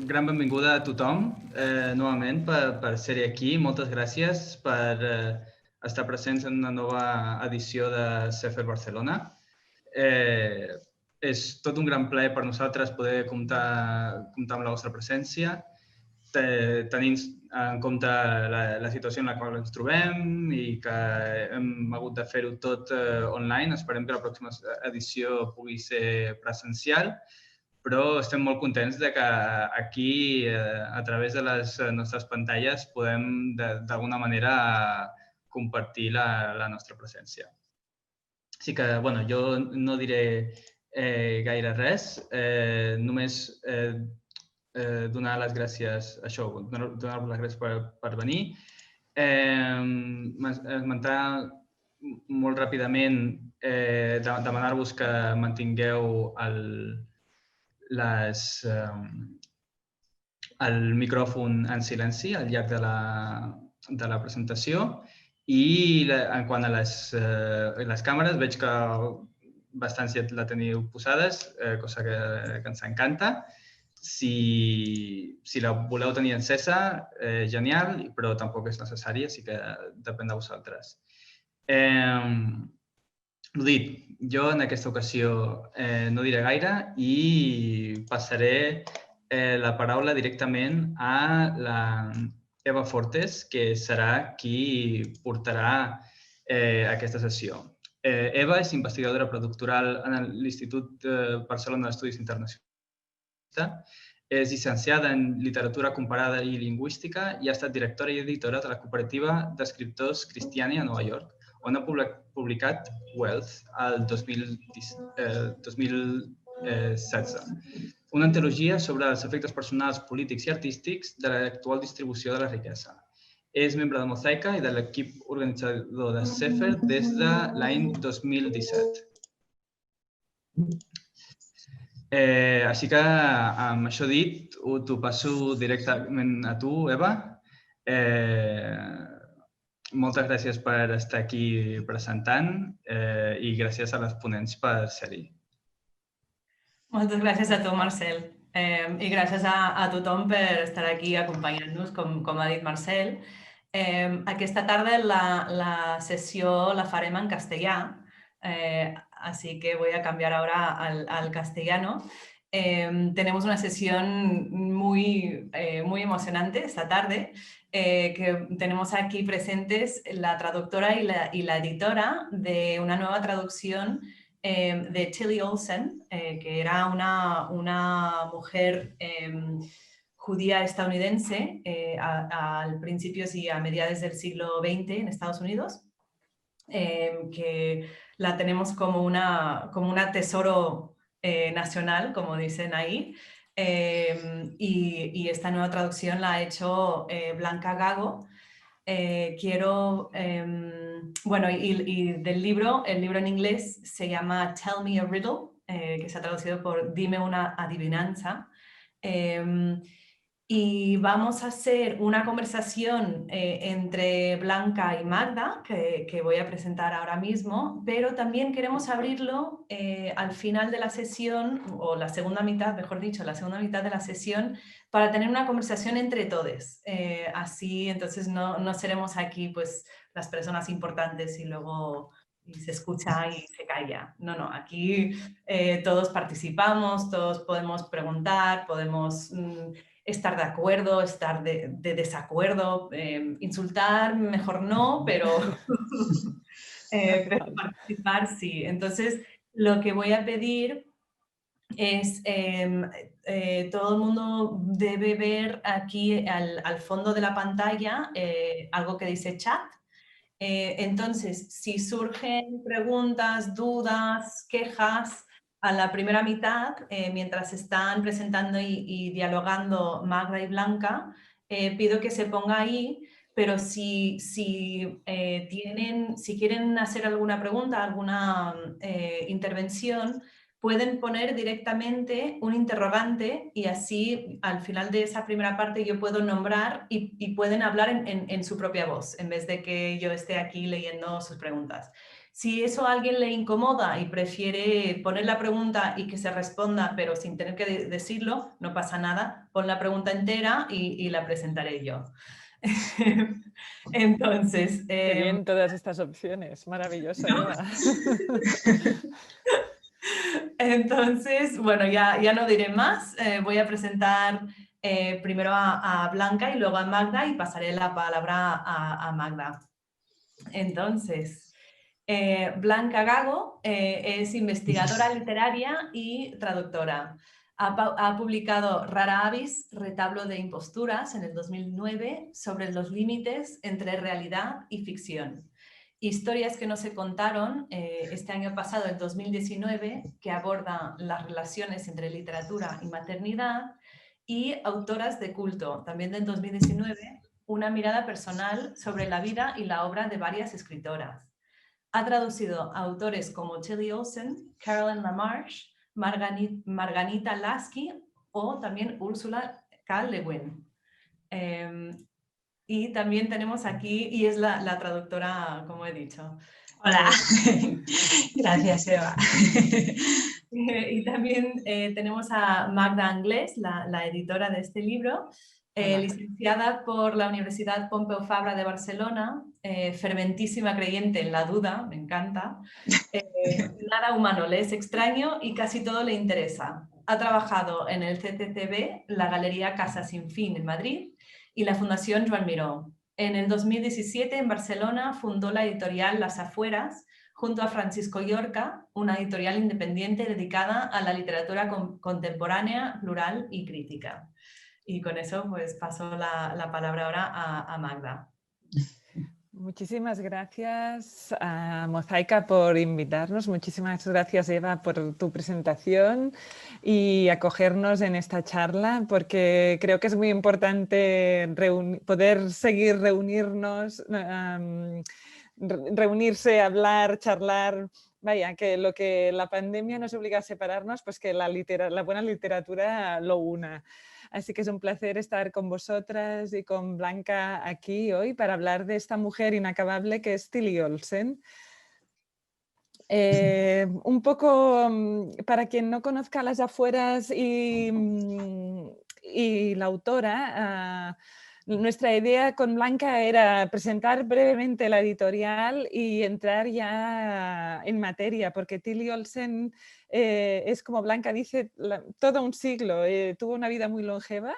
gran benvinguda a tothom, novament, per ser aquí. Moltes gràcies per estar presents en una nova edició de CEFER Barcelona. És tot un gran plaer per nosaltres poder comptar amb la vostra presència, tenint en compte la situació en la qual ens trobem i que hem hagut de fer-ho tot online. Esperem que la pròxima edició pugui ser presencial, però estem molt contents de que aquí, a través de les nostres pantalles, podem d'alguna manera compartir la nostra presència. Així que, bueno, jo no diré gaire res, només donar les gràcies, donar-vos les gràcies per venir. Esmentar molt ràpidament, demanar-vos que mantingueu el micròfon en silenci al llarg de la presentació. I en quant a les càmeres, veig que bastants ja la teniu posades, cosa que ens encanta. Si la voleu tenir encesa, genial, però tampoc és necessari, així que depèn de vosaltres. Ho dit, jo en aquesta ocasió no diré gaire i passaré la paraula directament a la Eva Fortes, que serà qui portarà aquesta sessió. Eva és investigadora predoctoral en l'Institut Barcelona d'Estudis Internacionals. És llicenciada en Literatura Comparada i Lingüística i ha estat directora i editora de la cooperativa d'escriptors Cristiani a Nova York, on ha publicat Wealth el 2016, una antologia sobre els efectes personals, polítics i artístics de l'actual distribució de la riquesa. És membre de Mosaica i de l'equip organitzador de CEFER des de l'any 2017. Així que, amb això dit, t'ho passo directament a tu, Eva. Moltes gràcies per estar aquí presentant i gràcies a les ponents per ser-hi. Moltes gràcies a tu, Marcel. I gràcies a tothom per estar aquí acompanyant-nos, com ha dit Marcel. Aquesta tarda la sessió la farem en castellà, así que voy a cambiar ahora al castellano. Tenemos una sesión muy emocionante esta tarde, que tenemos aquí presentes la traductora y la editora de una nueva traducción de Tillie Olsen, que era una mujer judía estadounidense al principios y a mediados del siglo XX en Estados Unidos, que la tenemos como una tesoro nacional, como dicen ahí, y esta nueva traducción la ha hecho Blanca Gago. Bueno, y del libro, el libro en inglés se llama Tell Me a Riddle, que se ha traducido por Dime una adivinanza. Y vamos a hacer una conversación entre Blanca y Magda, que voy a presentar ahora mismo, pero también queremos abrirlo al final de la sesión, o la segunda mitad, mejor dicho, la segunda mitad de la sesión, para tener una conversación entre todos. Así, entonces, no seremos aquí pues las personas importantes y luego se escucha y se calla. No, aquí todos participamos, todos podemos preguntar, podemos estar de acuerdo, estar de desacuerdo, insultar mejor no, pero participar sí. Entonces, lo que voy a pedir es, todo el mundo debe ver aquí al fondo de la pantalla algo que dice chat. Entonces, si surgen preguntas, dudas, quejas, a la primera mitad, mientras están presentando y dialogando Magda y Blanca, pido que se ponga ahí, pero si quieren hacer alguna pregunta, alguna intervención, pueden poner directamente un interrogante y así al final de esa primera parte yo puedo nombrar y pueden hablar en su propia voz en vez de que yo esté aquí leyendo sus preguntas. Si eso a alguien le incomoda y prefiere poner la pregunta y que se responda, pero sin tener que decirlo, no pasa nada. Pon la pregunta entera y la presentaré yo. Entonces... Qué bien todas estas opciones. Maravilloso, ¿no? Eva. Entonces, bueno, ya no diré más. Voy a presentar primero a Blanca y luego a Magda y pasaré la palabra a Magda. Entonces, Blanca Gago es investigadora literaria y traductora. Ha publicado Rara Avis, Retablo de Imposturas, en el 2009, sobre los límites entre realidad y ficción. Historias que no se contaron, este año pasado, el 2019, que aborda las relaciones entre literatura y maternidad, y Autoras de culto, también del 2019, una mirada personal sobre la vida y la obra de varias escritoras. Ha traducido a autores como Tilly Olsen, Carolyn LaMarche, Marganita Lasky o también Ursula K. Le Guin. Y también tenemos aquí, y es la traductora, como he dicho. Hola, gracias Eva. Y también tenemos a Magda Anglés, la editora de este libro, licenciada por la Universidad Pompeu Fabra de Barcelona, ferventísima creyente en la duda, me encanta. Nada humano le es extraño y casi todo le interesa. Ha trabajado en el CCCB, la Galería Casa Sin Fin en Madrid y la Fundación Joan Miró. En el 2017 en Barcelona fundó la editorial Las Afueras, junto a Francisco Llorca, una editorial independiente dedicada a la literatura contemporánea, plural y crítica. Y con eso pues paso la palabra ahora a Magda. Muchísimas gracias a Mosaica por invitarnos. Muchísimas gracias, Eva, por tu presentación y acogernos en esta charla, porque creo que es muy importante poder seguir reunirnos, reunirse, hablar, charlar. Vaya, que lo que la pandemia nos obliga a separarnos, pues que la buena literatura lo una. Así que es un placer estar con vosotras y con Blanca aquí hoy para hablar de esta mujer inacabable que es Tilly Olsen. Un poco, para quien no conozca Las Afueras y la autora, nuestra idea con Blanca era presentar brevemente la editorial y entrar ya en materia, porque Tilly Olsen es, como Blanca dice, todo un siglo, tuvo una vida muy longeva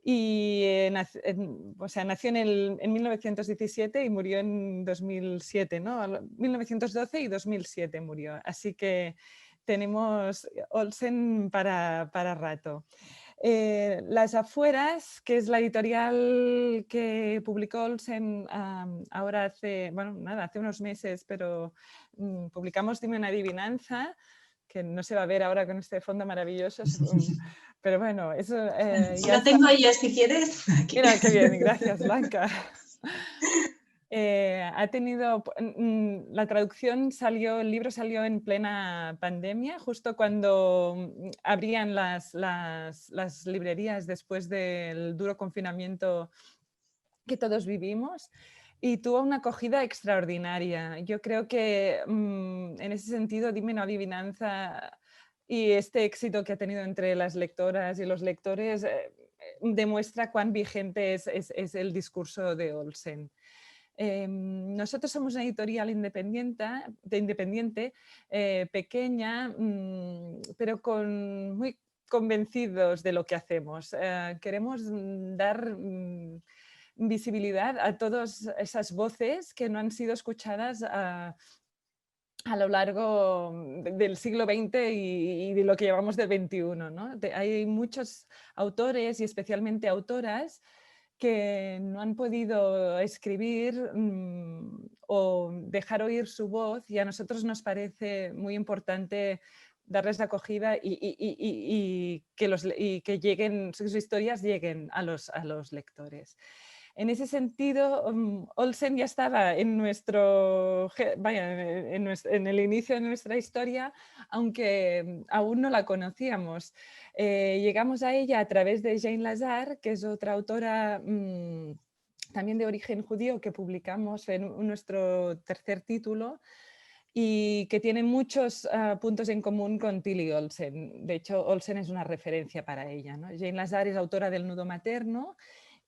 y nació en 1917 y murió en 2007, ¿no? 1912 y 2007 murió, así que tenemos Olsen para rato. Las Afueras, que es la editorial que publicó Olsen ahora hace unos meses, pero publicamos Dime una adivinanza, que no se va a ver ahora con este fondo maravilloso, pero bueno, eso... Si lo tengo yo, si quieres. Aquí. Mira, qué bien, gracias, Blanca. Ha tenido, la traducción el libro salió en plena pandemia, justo cuando abrían las librerías después del duro confinamiento que todos vivimos, y tuvo una acogida extraordinaria. Yo creo que en ese sentido, Dime una adivinanza y este éxito que ha tenido entre las lectoras y los lectores demuestra cuán vigente es el discurso de Olsen. Nosotros somos una editorial independiente, pequeña, pero muy convencidos de lo que hacemos. Queremos dar visibilidad a todas esas voces que no han sido escuchadas a lo largo del siglo XX y de lo que llevamos del XXI, ¿no? Hay muchos autores y especialmente autoras que no han podido escribir o dejar oír su voz, y a nosotros nos parece muy importante darles acogida y que lleguen, sus historias lleguen a los lectores. En ese sentido, Olsen ya estaba en el inicio de nuestra historia, aunque aún no la conocíamos. Llegamos a ella a través de Jane Lazar, que es otra autora también de origen judío que publicamos en nuestro tercer título. y que tiene muchos puntos en común con Tilly Olsen. De hecho, Olsen es una referencia para ella, ¿no? Jane Lazar es autora del Nudo materno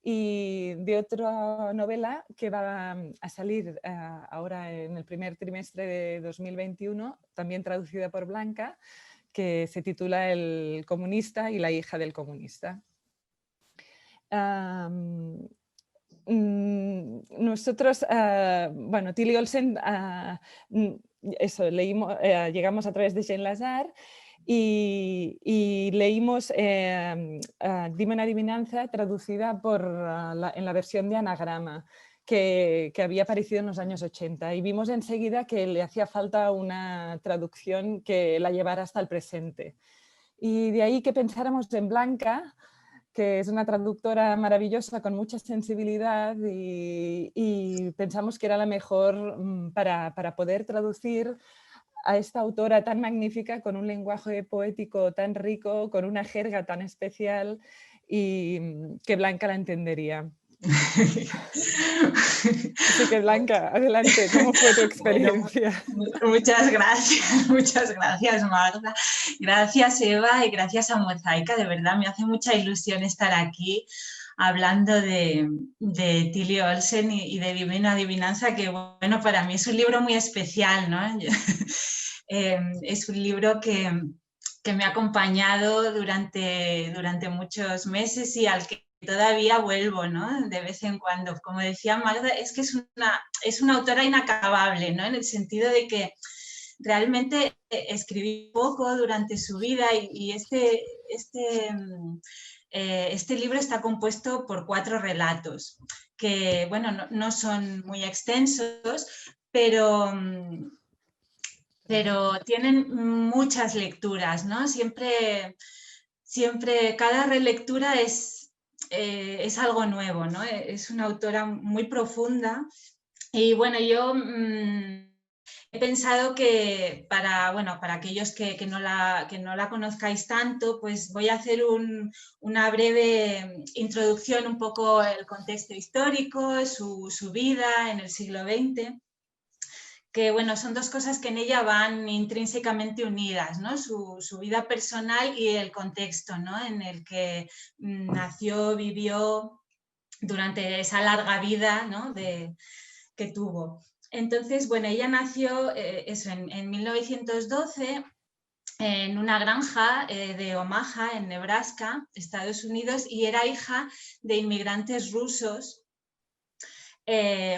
y de otra novela que va a salir ahora en el primer trimestre de 2021, también traducida por Blanca, que se titula El comunista y la hija del comunista. Nosotros, bueno, Tilly Olsen, eso, leímos, llegamos a través de Jane Lazar y leímos Dime una adivinanza traducida en la versión de Anagrama que había aparecido en los años 80 y vimos enseguida que le hacía falta una traducción que la llevara hasta el presente. Y de ahí que pensáramos en Blanca, que es una traductora maravillosa con mucha sensibilidad y pensamos que era la mejor para poder traducir a esta autora tan magnífica, con un lenguaje poético tan rico, con una jerga tan especial y que Blanca la entendería. Así que Blanca, adelante, ¿cómo fue tu experiencia? Bueno, muchas gracias Magda, gracias Eva y gracias a Mosaica, de verdad me hace mucha ilusión estar aquí hablando de Tilly Olsen y de Dime una adivinanza, que bueno, para mí es un libro muy especial, ¿no? Es un libro que me ha acompañado durante muchos meses y al que todavía vuelvo, ¿no? De vez en cuando. Como decía Magda, es que es una autora inacabable, ¿no? En el sentido de que realmente escribió poco durante su vida y este libro está compuesto por 4 relatos que, bueno, no son muy extensos, pero tienen muchas lecturas, ¿no? Siempre cada relectura es algo nuevo, ¿no? Es una autora muy profunda y bueno, yo he pensado que para aquellos que no la conozcáis tanto, pues voy a hacer una breve introducción, un poco el contexto histórico, su vida en el siglo XX. Que bueno, son 2 cosas que en ella van intrínsecamente unidas, ¿no? Su vida personal y el contexto, ¿no? En el que nació, vivió durante esa larga vida, ¿no? que tuvo. Entonces, bueno, ella nació en 1912 en una granja de Omaha, en Nebraska, Estados Unidos, y era hija de inmigrantes rusos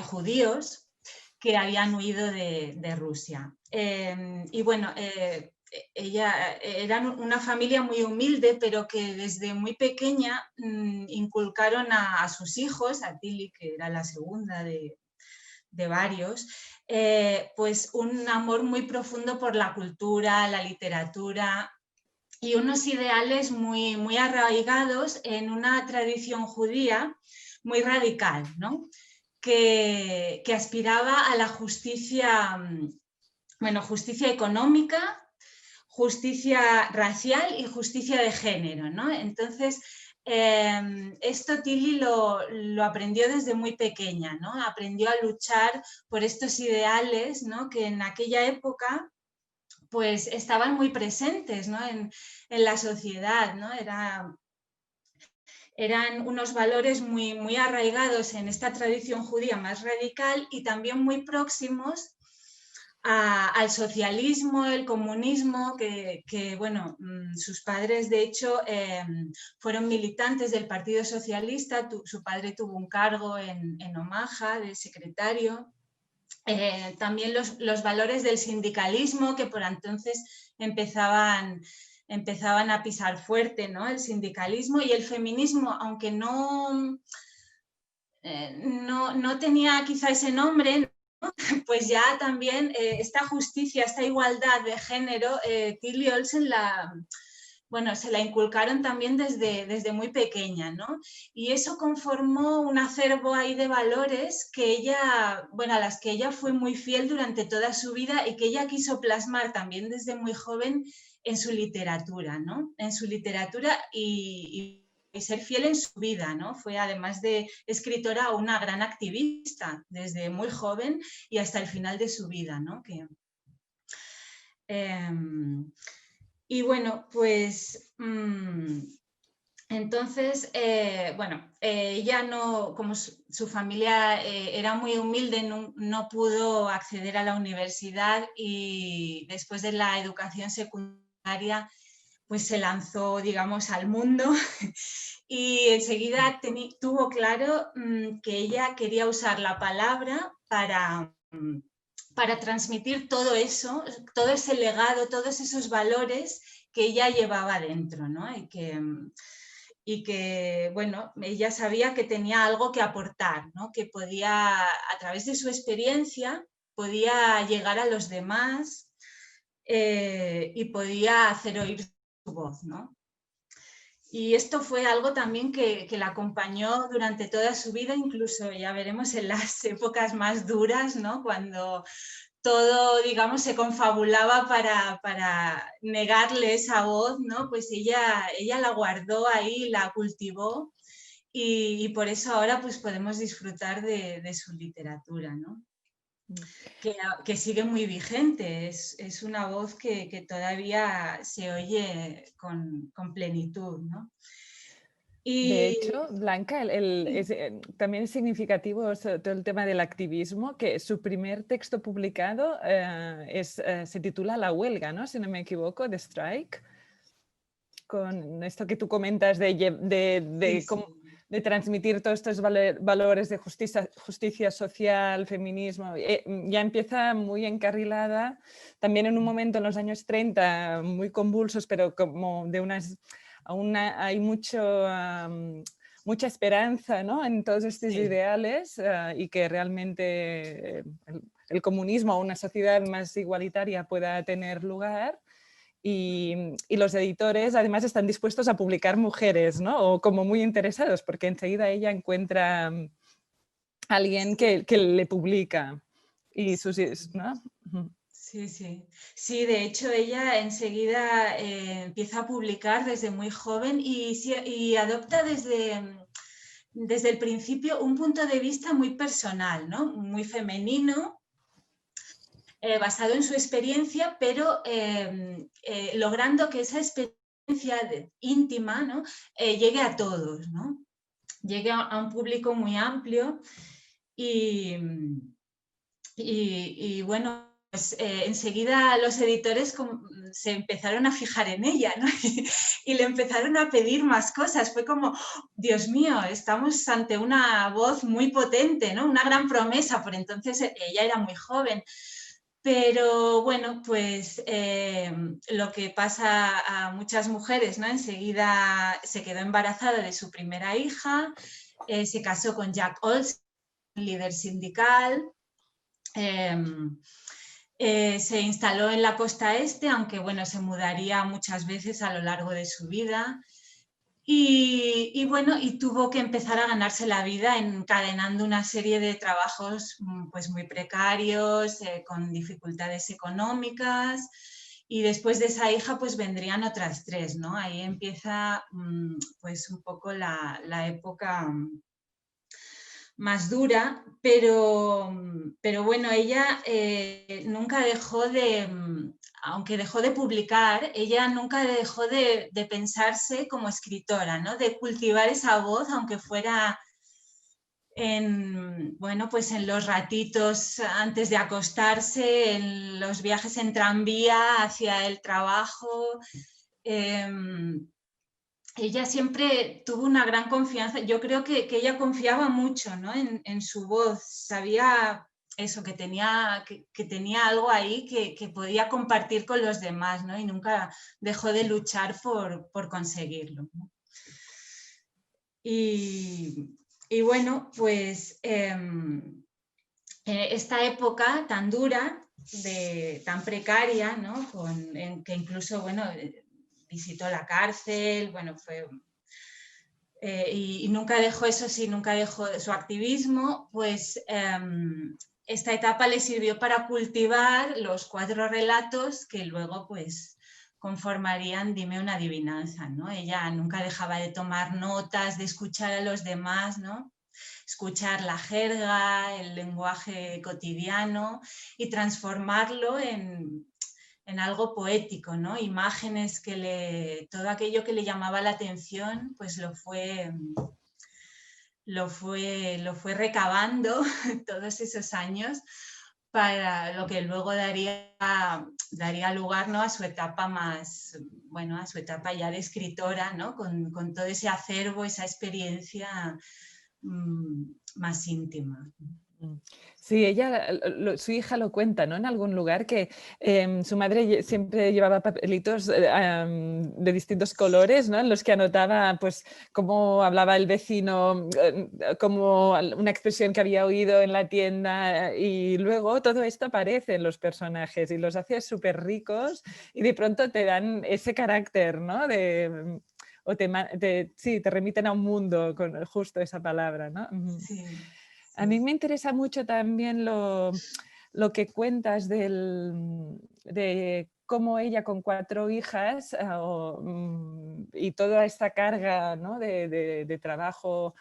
judíos que habían huido de Rusia. Y bueno, ella era una familia muy humilde, pero que desde muy pequeña inculcaron a sus hijos, a Tilly, que era la segunda de varios, pues un amor muy profundo por la cultura, la literatura y unos ideales muy, muy arraigados en una tradición judía muy radical, ¿no? Que aspiraba a la justicia, bueno, justicia económica, justicia racial y justicia de género, ¿no? Entonces, esto Tilly lo aprendió desde muy pequeña, ¿no? Aprendió a luchar por estos ideales, ¿no? Que en aquella época pues estaban muy presentes, ¿no? en la sociedad, ¿no? Eran unos valores muy, muy arraigados en esta tradición judía más radical y también muy próximos al socialismo, el comunismo, que bueno, sus padres de hecho fueron militantes del Partido Socialista, su padre tuvo un cargo en Omaha de secretario. También los valores del sindicalismo, que por entonces empezaban a pisar fuerte, ¿no? El sindicalismo y el feminismo, aunque no tenía quizá ese nombre, ¿no? Pues ya también esta justicia, esta igualdad de género, Tilly Olsen se la inculcaron también desde muy pequeña, ¿no? Y eso conformó un acervo ahí de valores que ella, bueno, a las que ella fue muy fiel durante toda su vida y que ella quiso plasmar también desde muy joven en su literatura, ¿no? En su literatura y ser fiel en su vida, ¿no? Fue, además de escritora, una gran activista desde muy joven y hasta el final de su vida, ¿no? Y bueno, pues entonces, bueno, ella no, como su familia era muy humilde, no pudo acceder a la universidad y después de la educación secundaria, pues se lanzó, digamos, al mundo y enseguida tuvo claro que ella quería usar la palabra para transmitir todo eso, todo ese legado, todos esos valores que ella llevaba dentro, ¿no? Y que, bueno, ella sabía que tenía algo que aportar, ¿no? Que podía, a través de su experiencia, podía llegar a los demás y podía hacer oír su voz, ¿no? Y esto fue algo también que la acompañó durante toda su vida, incluso ya veremos en las épocas más duras, ¿no? Cuando todo, digamos, se confabulaba para negarle esa voz, ¿no? Pues ella la guardó ahí, la cultivó y por eso ahora pues podemos disfrutar de su literatura, ¿no? Que sigue muy vigente, es una voz que todavía se oye con plenitud, ¿no? De Y hecho, Blanca, también es significativo todo el tema del activismo, que su primer texto publicado se titula La huelga, ¿no? Si no me equivoco, The Strike, con esto que tú comentas de transmitir todos estos valores de justicia social, feminismo. Ya empieza muy encarrilada, también en un momento en los años 30, muy convulsos, pero como de unas... Aún hay mucha esperanza, ¿no? En todos estos ideales y que realmente el comunismo o una sociedad más igualitaria pueda tener lugar. Y los editores además están dispuestos a publicar mujeres, ¿no? O como muy interesados, porque enseguida ella encuentra a alguien que le publica. Y ¿no? Sí, sí. Sí, de hecho ella enseguida empieza a publicar desde muy joven y adopta desde el principio un punto de vista muy personal, ¿no? Muy femenino, basado en su experiencia, pero logrando que esa experiencia íntima, ¿no? Llegue a todos, ¿no? Llegue a un público muy amplio y bueno, pues enseguida los editores se empezaron a fijar en ella, ¿no? Y le empezaron a pedir más cosas. Fue como, Dios mío, estamos ante una voz muy potente, ¿no? Una gran promesa. Por entonces ella era muy joven. Pero bueno, pues lo que pasa a muchas mujeres, ¿no? Enseguida se quedó embarazada de su primera hija, se casó con Jack Olson, líder sindical. Se instaló en la costa este, aunque bueno, se mudaría muchas veces a lo largo de su vida. Y bueno, y tuvo que empezar a ganarse la vida encadenando una serie de trabajos pues muy precarios, con dificultades económicas. Y después de esa hija pues vendrían otras tres, ¿no? Ahí empieza pues un poco la época más dura, pero bueno, ella nunca dejó aunque dejó de publicar, ella nunca dejó de pensarse como escritora, ¿no? De cultivar esa voz, aunque fuera bueno, pues en los ratitos antes de acostarse, en los viajes en tranvía hacia el trabajo. Ella siempre tuvo una gran confianza. Yo creo que ella confiaba mucho, ¿no? en su voz. Sabía eso, que tenía algo ahí que podía compartir con los demás, ¿no? Y nunca dejó de luchar por conseguirlo, ¿no? Y bueno, pues esta época tan dura, tan precaria, ¿no? En que incluso, bueno, visitó la cárcel, bueno, fue... y nunca dejó eso, sí, nunca dejó su activismo, pues esta etapa le sirvió para cultivar los 4 relatos que luego pues conformarían Dime una adivinanza, ¿no? Ella nunca dejaba de tomar notas, de escuchar a los demás, ¿no? Escuchar la jerga, el lenguaje cotidiano y transformarlo en algo poético, ¿no? Imágenes todo aquello que le llamaba la atención, pues lo fue recabando todos esos años para lo que luego daría lugar, ¿no?, a su etapa a su etapa ya de escritora, ¿no?, con todo ese acervo, esa experiencia más íntima. Sí, su hija lo cuenta, ¿no?, en algún lugar, que su madre siempre llevaba papelitos de distintos colores, ¿no?, en los que anotaba pues cómo hablaba el vecino, como una expresión que había oído en la tienda, y luego todo esto aparece en los personajes y los hace súper ricos y de pronto te dan ese carácter, ¿no?, o te remiten a un mundo con justo esa palabra, ¿no? Sí. A mí me interesa mucho también lo que cuentas de cómo ella con 4 hijas y toda esta carga, ¿no?, de trabajo,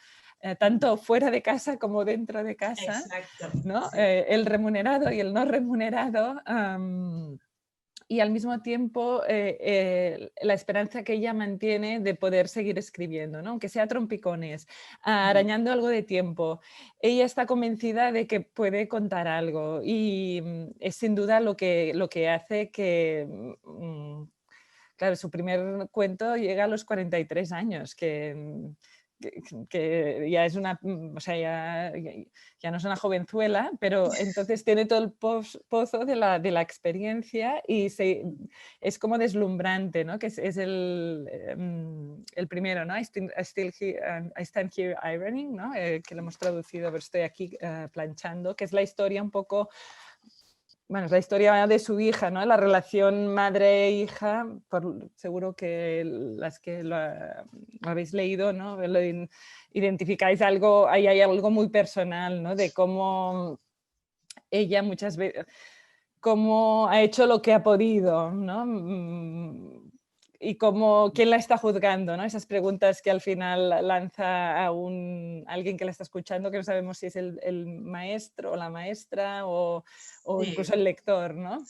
tanto fuera de casa como dentro de casa, Exacto. ¿no? Sí. El remunerado y el no remunerado. Y al mismo tiempo la esperanza que ella mantiene de poder seguir escribiendo, ¿no?, aunque sea a trompicones, arañando algo de tiempo. Ella está convencida de que puede contar algo y es sin duda lo que hace que, claro, su primer cuento llega a los 43 años, que ya es o sea, ya no es una jovenzuela, pero entonces tiene todo el pozo de la experiencia y es como deslumbrante, ¿no?, que es el primero, ¿no? I stand here ironing, ¿no? Que lo hemos traducido, pero estoy aquí planchando, que es la historia un poco... Bueno, es la historia de su hija, ¿no?, la relación madre-hija, seguro que las que lo habéis leído, ¿no?, identificáis algo, ahí hay algo muy personal, ¿no?, de cómo ella muchas veces, cómo ha hecho lo que ha podido, ¿no? Y quién la está juzgando, ¿no? Esas preguntas que al final lanza a alguien que la está escuchando, que no sabemos si es el maestro o la maestra o incluso el lector, ¿no?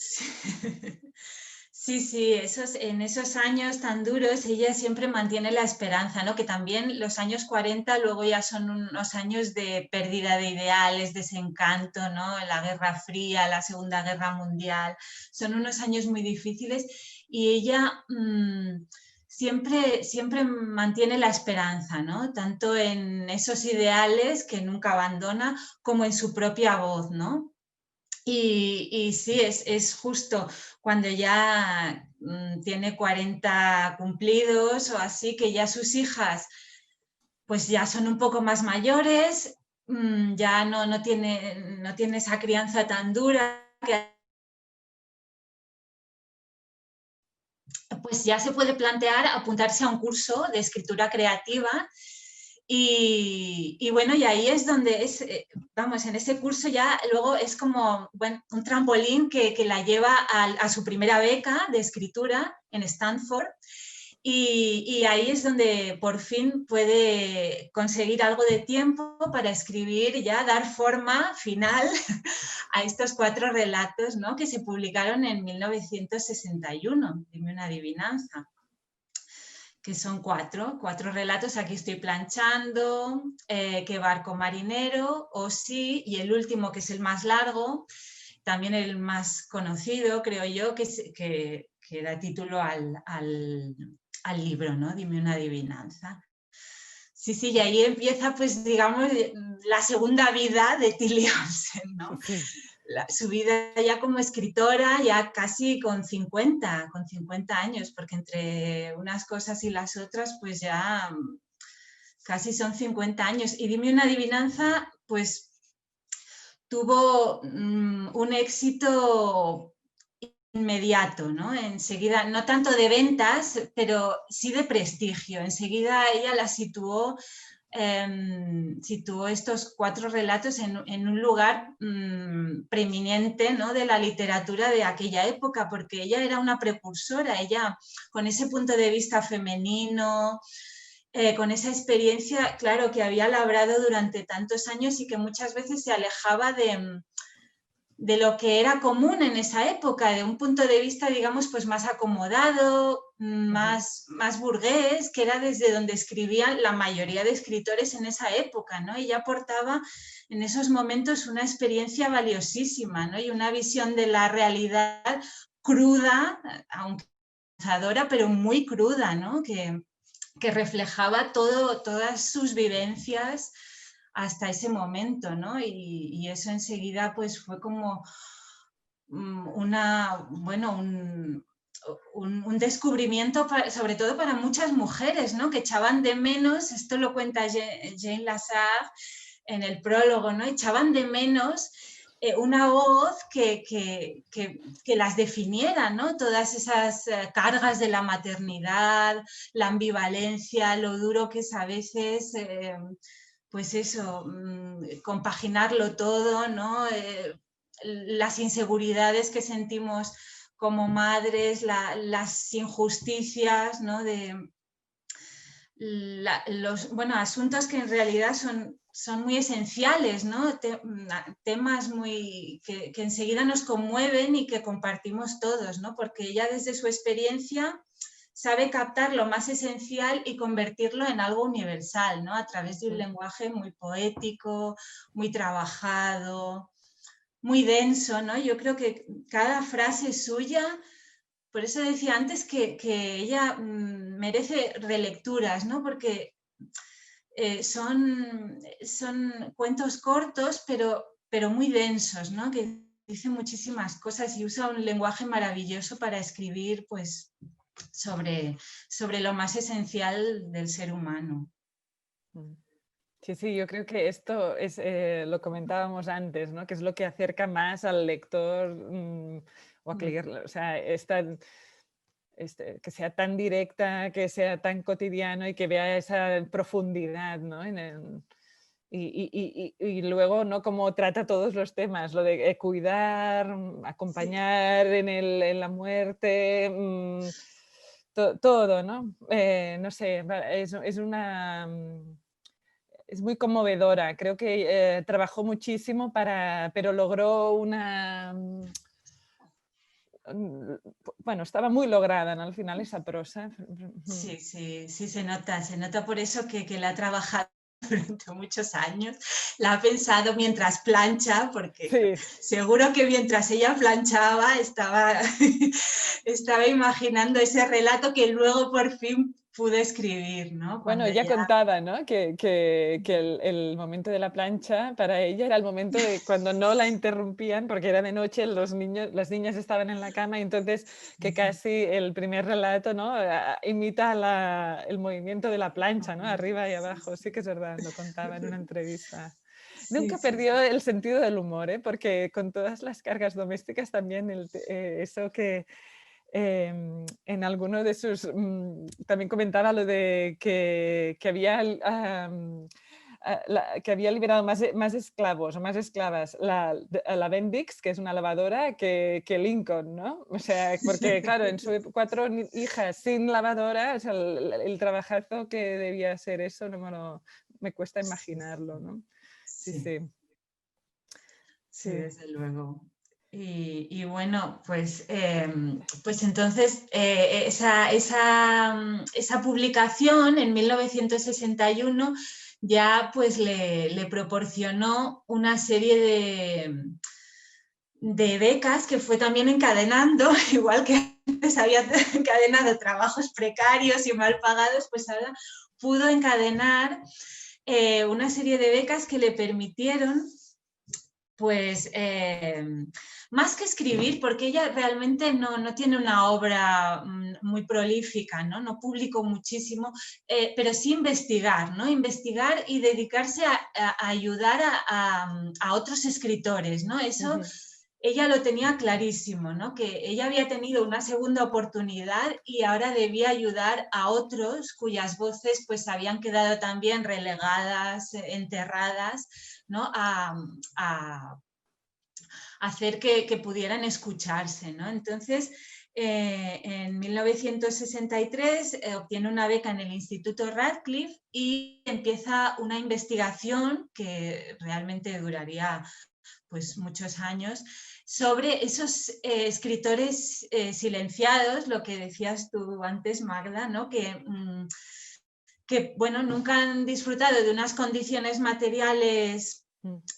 Sí, en esos años tan duros ella siempre mantiene la esperanza, ¿no? Que también los años 40 luego ya son unos años de pérdida de ideales, desencanto, ¿no? La Guerra Fría, la Segunda Guerra Mundial, son unos años muy difíciles y ella siempre mantiene la esperanza, ¿no? Tanto en esos ideales que nunca abandona como en su propia voz, ¿no? Y sí, es justo cuando ya tiene 40 cumplidos o así, que ya sus hijas pues ya son un poco más mayores, ya no tiene esa crianza tan dura, pues ya se puede plantear apuntarse a un curso de escritura creativa. Y bueno, y ahí es donde vamos, en ese curso ya luego es como un trampolín que la lleva a su primera beca de escritura en Stanford. Y ahí es donde por fin puede conseguir algo de tiempo para escribir, ya dar forma final a estos 4 relatos, ¿no?, que se publicaron en 1961, Dime una adivinanza, que son 4 relatos. Aquí estoy planchando, Qué barco marinero, Oh sí, y el último, que es el más largo, también el más conocido, creo yo, que da título al libro, ¿no? Dime una adivinanza. Sí, y ahí empieza, pues, digamos, la segunda vida de Tilly Olsen, ¿no? Sí. Su vida ya como escritora, ya casi con 50 años, porque entre unas cosas y las otras, pues ya casi son 50 años. Y Dime una adivinanza, pues tuvo un éxito inmediato, ¿no? Enseguida, no tanto de ventas, pero sí de prestigio. Enseguida ella la situó estos 4 relatos en un lugar preeminente, ¿no?, de la literatura de aquella época, porque ella era una precursora, ella con ese punto de vista femenino, con esa experiencia, claro, que había labrado durante tantos años y que muchas veces se alejaba de lo que era común en esa época, de un punto de vista, digamos, pues más acomodado, más burgués, que era desde donde escribían la mayoría de escritores en esa época, ¿no? Ella aportaba en esos momentos una experiencia valiosísima, ¿no? Y una visión de la realidad cruda, aunque lanzadora, pero muy cruda, ¿no? Que reflejaba todas sus vivencias hasta ese momento, ¿no? Y eso enseguida pues fue como un descubrimiento sobre todo para muchas mujeres, ¿no? Que echaban de menos, esto lo cuenta Jane Lassalle en el prólogo, ¿no? Echaban de menos una voz que las definiera, ¿no? Todas esas cargas de la maternidad, la ambivalencia, lo duro que es a veces, pues eso, compaginarlo todo, ¿no? Las inseguridades que sentimos como madres, las injusticias, ¿no? Asuntos que en realidad son muy esenciales, ¿no? Temas que enseguida nos conmueven y que compartimos todos, ¿no? Porque ella desde su experiencia sabe captar lo más esencial y convertirlo en algo universal, ¿no? A través de un lenguaje muy poético, muy trabajado, muy denso, ¿no? Yo creo que cada frase suya, por eso decía antes que ella merece relecturas, ¿no? Porque son cuentos cortos, pero muy densos, ¿no? Que dicen muchísimas cosas y usa un lenguaje maravilloso para escribir, pues, sobre lo más esencial del ser humano. Sí, yo creo que esto es, lo comentábamos antes, ¿no? Que es lo que acerca más al lector o a que, o sea, que sea tan directa, que sea tan cotidiano y que vea esa profundidad, ¿no? Y luego, ¿no? Cómo trata todos los temas, lo de cuidar, acompañar en la muerte, todo, ¿no? No sé, es muy conmovedora. Creo que trabajó muchísimo pero logró bueno, estaba muy lograda, ¿no? Al final esa prosa. Sí, se nota por eso que la ha trabajado durante muchos años, la ha pensado mientras plancha, porque seguro que mientras ella planchaba estaba imaginando ese relato que luego por fin pude escribir, ¿no? Bueno, ella contaba, ¿no? Que el momento de la plancha para ella era el momento de cuando no la interrumpían porque era de noche, las niñas estaban en la cama y entonces que casi el primer relato, ¿no? Imita el movimiento de la plancha, ¿no? Arriba y abajo. Sí que es verdad, lo contaba en una entrevista. Nunca perdió el sentido del humor, ¿eh? Porque con todas las cargas domésticas también eso que... en alguno de sus, también comentaba lo de que había liberado más esclavos o más esclavas la Bendix, que es una lavadora, que Lincoln, ¿no? O sea, porque claro, en sus 4 hijas sin lavadora, o sea, el trabajazo que debía ser eso, me cuesta imaginarlo, ¿no? Sí. Sí, desde luego. Y bueno, pues entonces esa publicación en 1961 ya pues le proporcionó una serie de becas que fue también encadenando, igual que antes había encadenado trabajos precarios y mal pagados, pues ahora pudo encadenar una serie de becas que le permitieron pues más que escribir, porque ella realmente no tiene una obra muy prolífica, no publicó muchísimo, pero sí investigar, ¿no? Investigar y dedicarse a ayudar a otros escritores, ¿no? Eso ella lo tenía clarísimo, ¿no? Que ella había tenido una segunda oportunidad y ahora debía ayudar a otros cuyas voces pues habían quedado también relegadas, enterradas, ¿no? A hacer que pudieran escucharse, ¿no? Entonces, en 1963 obtiene una beca en el Instituto Radcliffe y empieza una investigación que realmente duraría pues muchos años, sobre esos escritores silenciados, lo que decías tú antes, Magda, ¿no? Que bueno, nunca han disfrutado de unas condiciones materiales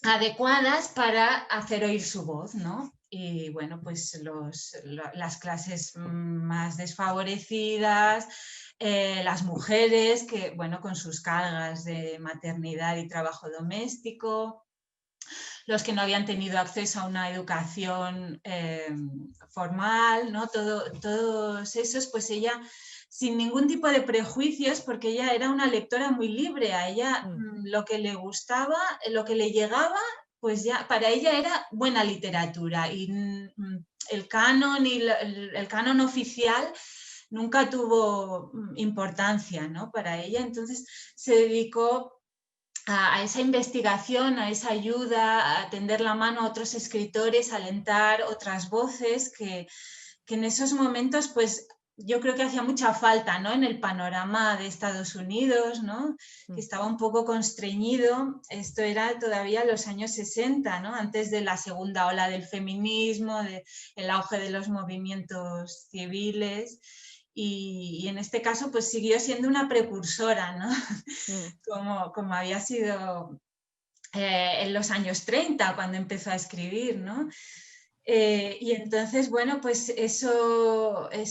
adecuadas para hacer oír su voz, ¿no? Y bueno, pues las clases más desfavorecidas, las mujeres que, bueno, con sus cargas de maternidad y trabajo doméstico, los que no habían tenido acceso a una educación formal, ¿no? Todos esos, pues ella, sin ningún tipo de prejuicios, porque ella era una lectora muy libre, a ella lo que le gustaba, lo que le llegaba, pues ya para ella era buena literatura, y el canon y el canon oficial nunca tuvo importancia, ¿no? Para ella. Entonces se dedicó a esa investigación, a esa ayuda, a tender la mano a otros escritores, a alentar otras voces que en esos momentos, pues yo creo que hacía mucha falta, ¿no? En el panorama de Estados Unidos, ¿no? Que estaba un poco constreñido. Esto era todavía los años 60, ¿no? Antes de la segunda ola del feminismo, el auge de los movimientos civiles. Y en este caso, pues siguió siendo una precursora, ¿no? Como había sido en los años 30, cuando empezó a escribir, ¿no? Y entonces, bueno, pues eso la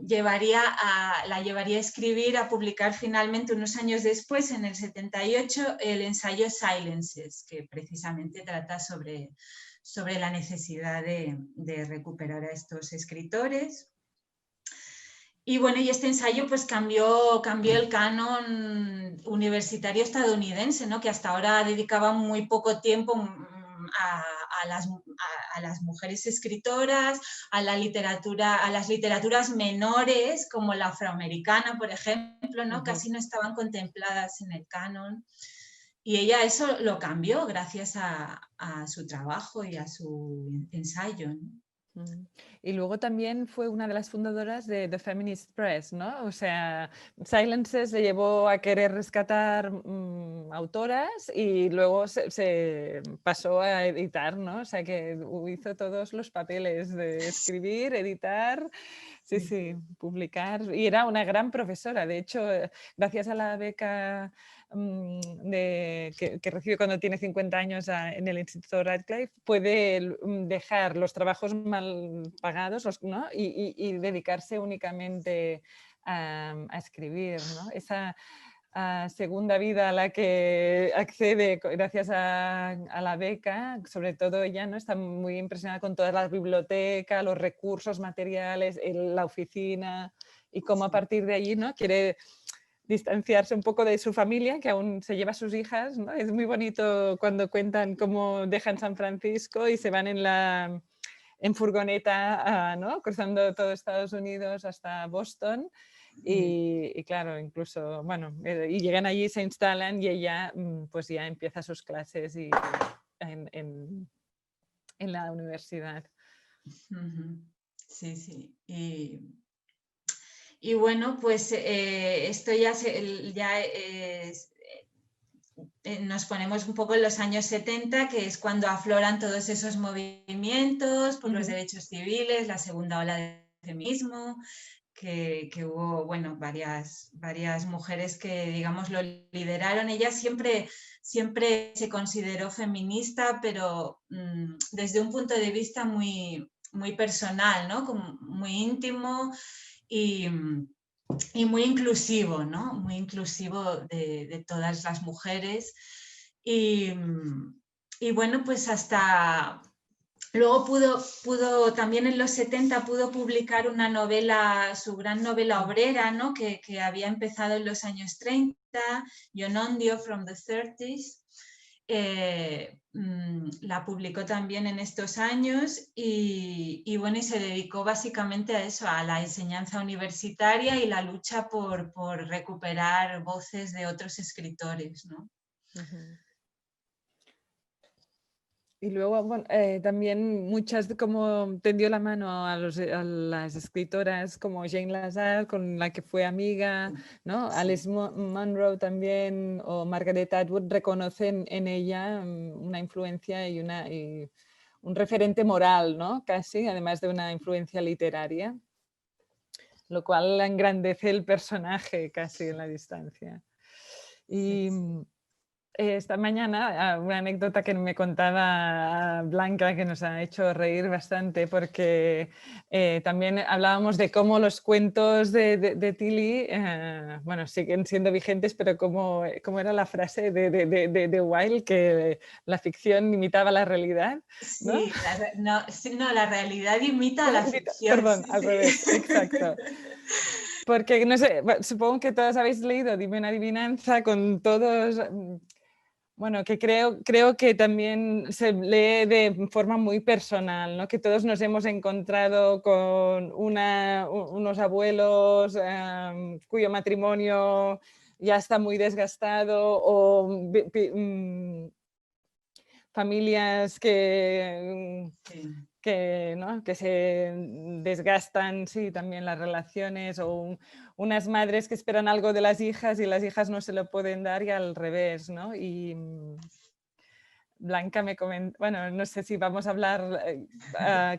llevaría a escribir, a publicar finalmente unos años después, en el 78, el ensayo Silences, que precisamente trata sobre la necesidad de recuperar a estos escritores. Y bueno, y este ensayo pues cambió el canon universitario estadounidense, ¿no? Que hasta ahora dedicaba muy poco tiempo a las mujeres escritoras, a las literaturas menores, como la afroamericana, por ejemplo, ¿no? Casi no estaban contempladas en el canon. Y ella eso lo cambió gracias a su trabajo y a su ensayo, ¿no? Y luego también fue una de las fundadoras de The Feminist Press, ¿no? O sea, Silences le llevó a querer rescatar autoras y luego se pasó a editar, ¿no? O sea, que hizo todos los papeles de escribir, editar, sí, publicar. Y era una gran profesora. De hecho, gracias a la beca que recibe cuando tiene 50 años en el Instituto Radcliffe, puede dejar los trabajos mal pagados, ¿no? y dedicarse únicamente a escribir, ¿no? Esa segunda vida a la que accede gracias a la beca, sobre todo ella, ¿no? Está muy impresionada con toda la biblioteca, los recursos materiales, la oficina, y cómo a partir de allí, ¿no? Quiere distanciarse un poco de su familia, que aún se lleva a sus hijas, ¿no? Es muy bonito cuando cuentan cómo dejan San Francisco y se van en furgoneta, ¿no? Cruzando todo Estados Unidos hasta Boston. Y claro, incluso, bueno, y llegan allí, se instalan y ella pues ya empieza sus clases en la universidad. Sí. Y bueno, pues esto nos ponemos un poco en los años 70, que es cuando afloran todos esos movimientos por los derechos civiles, la segunda ola del feminismo, que hubo, bueno, varias mujeres que, digamos, lo lideraron. Ella siempre se consideró feminista, pero desde un punto de vista muy, muy personal, ¿no? Como muy íntimo y muy inclusivo, ¿no? Muy inclusivo de todas las mujeres. Y bueno, pues hasta luego pudo también en los 70 pudo publicar una novela, su gran novela obrera, ¿no? que había empezado en los años 30, Yonondio from the 30s. La publicó también en estos años y bueno, y se dedicó básicamente a eso, a la enseñanza universitaria y la lucha por recuperar voces de otros escritores, ¿no? Y luego bueno, también muchas como tendió la mano a las escritoras como Jane Lazar, con la que fue amiga, ¿no? Sí. Alice Munro también, o Margaret Atwood, reconocen en ella una influencia y un referente moral, ¿no? Casi, además de una influencia literaria, lo cual engrandece el personaje casi en la distancia. Y esta mañana una anécdota que me contaba Blanca, que nos ha hecho reír bastante, porque también hablábamos de cómo los cuentos de Tilly bueno, siguen siendo vigentes, pero cómo era la frase de Wilde, que la ficción imitaba la realidad, ¿no? Sí, no, la realidad imita a la ficción. Perdón, Sí, al sí. revés, exacto. Porque, no sé, supongo que todos habéis leído Dime una adivinanza con todos... Bueno, que creo que también se lee de forma muy personal, ¿no? Que todos nos hemos encontrado con unos abuelos cuyo matrimonio ya está muy desgastado, o familias ¿no? que se desgastan, sí, también las relaciones, o unas madres que esperan algo de las hijas y las hijas no se lo pueden dar, y al revés, ¿no? Y Blanca me comenta, bueno, no sé si vamos a hablar,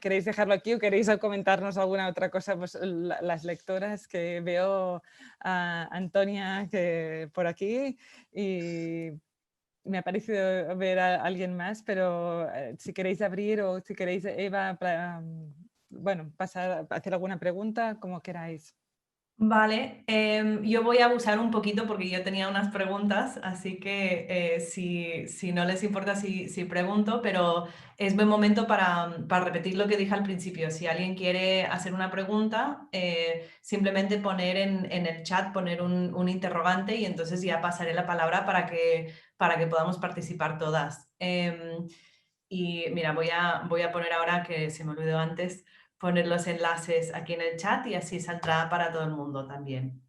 ¿queréis dejarlo aquí o queréis comentarnos alguna otra cosa? Pues las lectoras, que veo a Antonia por aquí, y me ha parecido ver a alguien más, pero si queréis abrir, o si queréis, Eva, bueno, pasar a hacer alguna pregunta, como queráis. Vale, yo voy a abusar un poquito porque yo tenía unas preguntas, así que si no les importa si pregunto, pero es buen momento para repetir lo que dije al principio. Si alguien quiere hacer una pregunta, simplemente poner en el chat, poner un interrogante, y entonces ya pasaré la palabra para que podamos participar todas. Y mira, voy a poner ahora, que se me olvidó antes, poner los enlaces aquí en el chat, y así saldrá para todo el mundo también.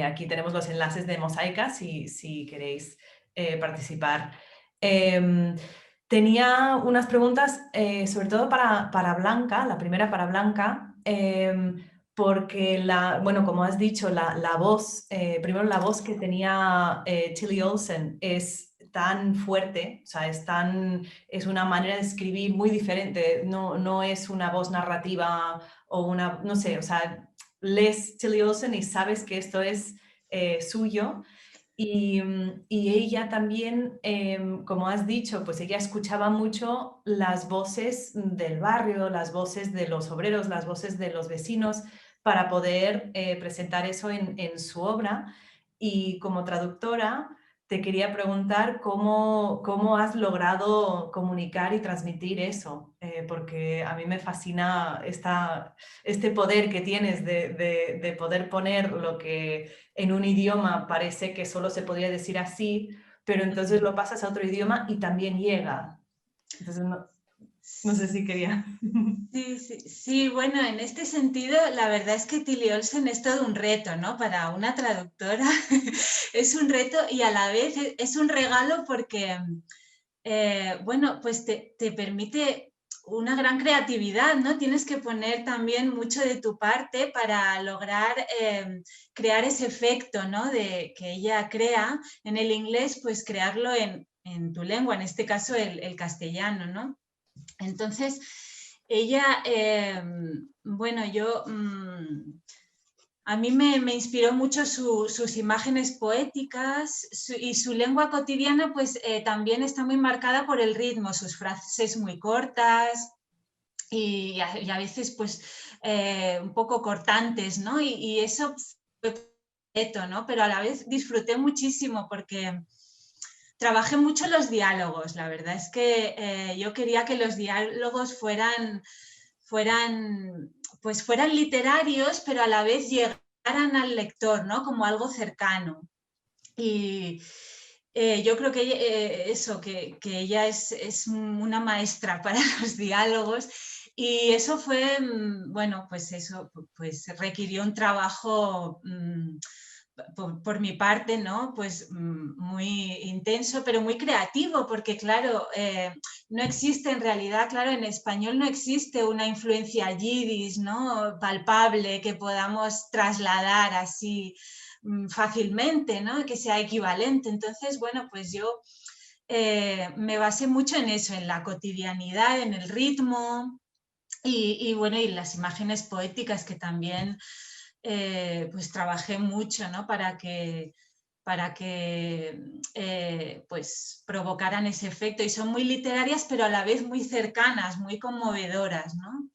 Aquí tenemos los enlaces de Mosaica si queréis participar. Tenía unas preguntas sobre todo para Blanca, la primera para Blanca, porque bueno, como has dicho, la voz, primero la voz que tenía Tilly Olsen es tan fuerte, o sea, es una manera de escribir muy diferente, no es una voz narrativa o no sé, o sea, lees Tilly Olsen y sabes que esto es suyo. Y ella también, como has dicho, pues ella escuchaba mucho las voces del barrio, las voces de los obreros, las voces de los vecinos, para poder presentar eso en su obra. Y como traductora, te quería preguntar cómo has logrado comunicar y transmitir eso, porque a mí me fascina este poder que tienes de poder poner lo que en un idioma parece que solo se podría decir así, pero entonces lo pasas a otro idioma y también llega. Entonces no sé si quería... Sí, bueno, en este sentido, la verdad es que Tilly Olsen es todo un reto, ¿no? Para una traductora es un reto, y a la vez es un regalo, porque, bueno, pues te permite una gran creatividad, ¿no? Tienes que poner también mucho de tu parte para lograr crear ese efecto, ¿no? De que ella crea en el inglés, pues crearlo en tu lengua, en este caso el castellano, ¿no? Entonces, ella, bueno, a mí me inspiró mucho sus imágenes poéticas, y su lengua cotidiana, pues también está muy marcada por el ritmo, sus frases muy cortas y a veces pues un poco cortantes, ¿no? Y eso fue perfecto, ¿no? Pero a la vez disfruté muchísimo, porque trabajé mucho los diálogos. La verdad es que yo quería que los diálogos fueran literarios, pero a la vez llegaran al lector, ¿no? Como algo cercano. Y yo creo que que ella es una maestra para los diálogos, y eso fue, bueno, pues eso pues requirió un trabajo por mi parte, ¿no? Pues muy intenso, pero muy creativo, porque claro, no existe en realidad, claro, en español no existe una influencia yiddish, ¿no? Palpable que podamos trasladar así fácilmente, ¿no? Que sea equivalente. Entonces, bueno, pues yo me basé mucho en eso, en la cotidianidad, en el ritmo y bueno, y las imágenes poéticas que también pues trabajé mucho, ¿no? para que pues provocaran ese efecto, y son muy literarias pero a la vez muy cercanas, muy conmovedoras, ¿no?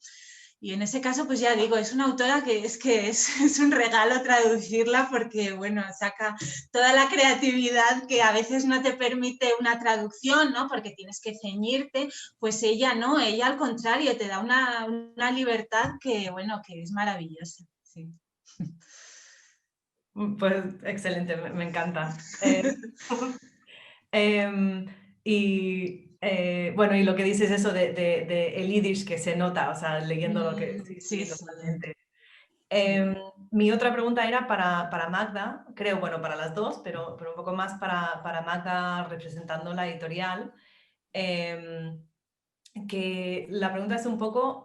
Y en ese caso, pues ya digo, es una autora que es un regalo traducirla, porque, bueno, saca toda la creatividad que a veces no te permite una traducción, ¿no? Porque tienes que ceñirte, pues ella no, ella al contrario, te da una libertad que, bueno, que es maravillosa. Sí. Pues excelente, me encanta. Bueno, y lo que dices eso de el yiddish que se nota, o sea, leyendo lo que... Sí, Sí, sí. totalmente. Mi otra pregunta era para Magda, creo, bueno, para las dos, pero un poco más para Magda representando la editorial. Que la pregunta es un poco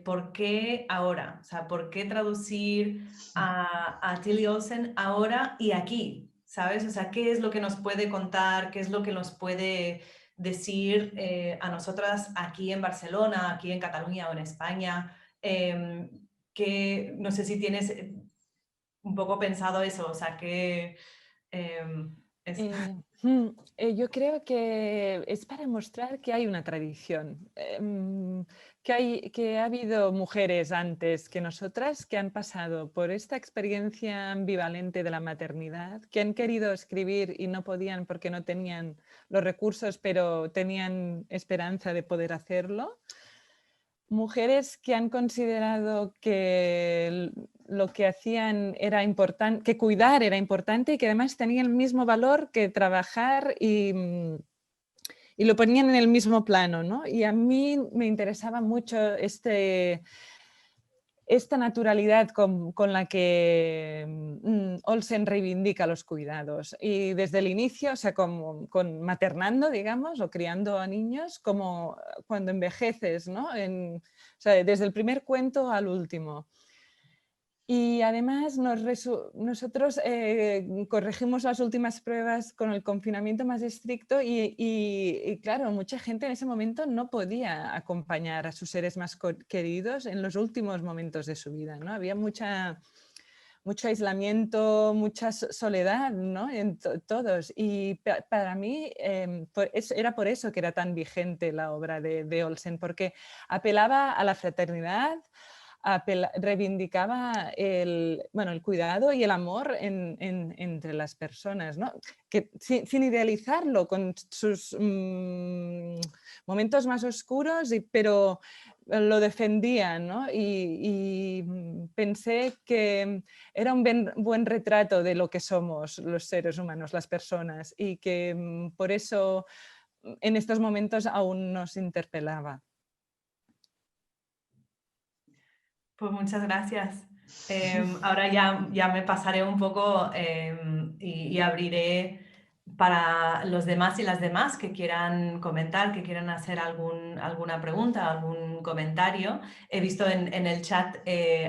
¿por qué ahora? O sea, ¿por qué traducir a Tilly Olsen ahora y aquí? ¿Sabes? O sea, ¿qué es lo que nos puede contar? ¿Qué es lo que nos puede decir a nosotras aquí en Barcelona, aquí en Cataluña o en España? Que no sé si tienes un poco pensado eso, o sea, que... Yo creo que es para mostrar que hay una tradición, que ha habido mujeres antes que nosotras que han pasado por esta experiencia ambivalente de la maternidad, que han querido escribir y no podían porque no tenían los recursos, pero tenían esperanza de poder hacerlo. Mujeres que han considerado que lo que hacían era importante, que cuidar era importante y que además tenía el mismo valor que trabajar y lo ponían en el mismo plano, ¿no? Y a mí me interesaba mucho esta naturalidad con la que Olsen reivindica los cuidados. Y desde el inicio, o sea, con maternando, digamos, o criando a niños, como cuando envejeces, ¿no? O sea, desde el primer cuento al último. Y además nosotros corregimos las últimas pruebas con el confinamiento más estricto y claro, mucha gente en ese momento no podía acompañar a sus seres más queridos en los últimos momentos de su vida, ¿no? Había mucho aislamiento, mucha soledad, ¿no? En todos. Y para mí era por eso que era tan vigente la obra de Olsen, porque apelaba a la fraternidad, reivindicaba el cuidado y el amor entre las personas, ¿no? Que, sin idealizarlo, con sus momentos más oscuros, pero lo defendía, ¿no? Y pensé que era un buen retrato de lo que somos los seres humanos, las personas, y que por eso en estos momentos aún nos interpelaba. Pues muchas gracias. Ahora ya me pasaré un poco y abriré para los demás y las demás que quieran comentar, que quieran hacer alguna pregunta, algún comentario. He visto en el chat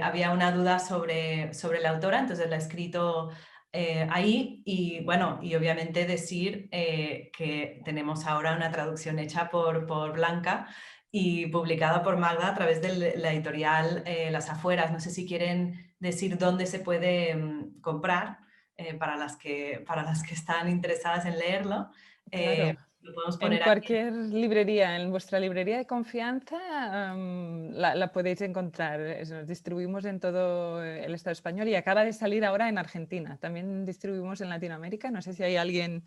había una duda sobre la autora, entonces la he escrito ahí y bueno, y obviamente decir que tenemos ahora una traducción hecha por Blanca y publicada por Magda a través de la editorial Las Afueras. No sé si quieren decir dónde se puede comprar para las que están interesadas en leerlo. Claro. Lo podemos En poner cualquier librería, en vuestra librería de confianza la podéis encontrar. Nos distribuimos en todo el Estado español y acaba de salir ahora en Argentina. También distribuimos en Latinoamérica. No sé si hay alguien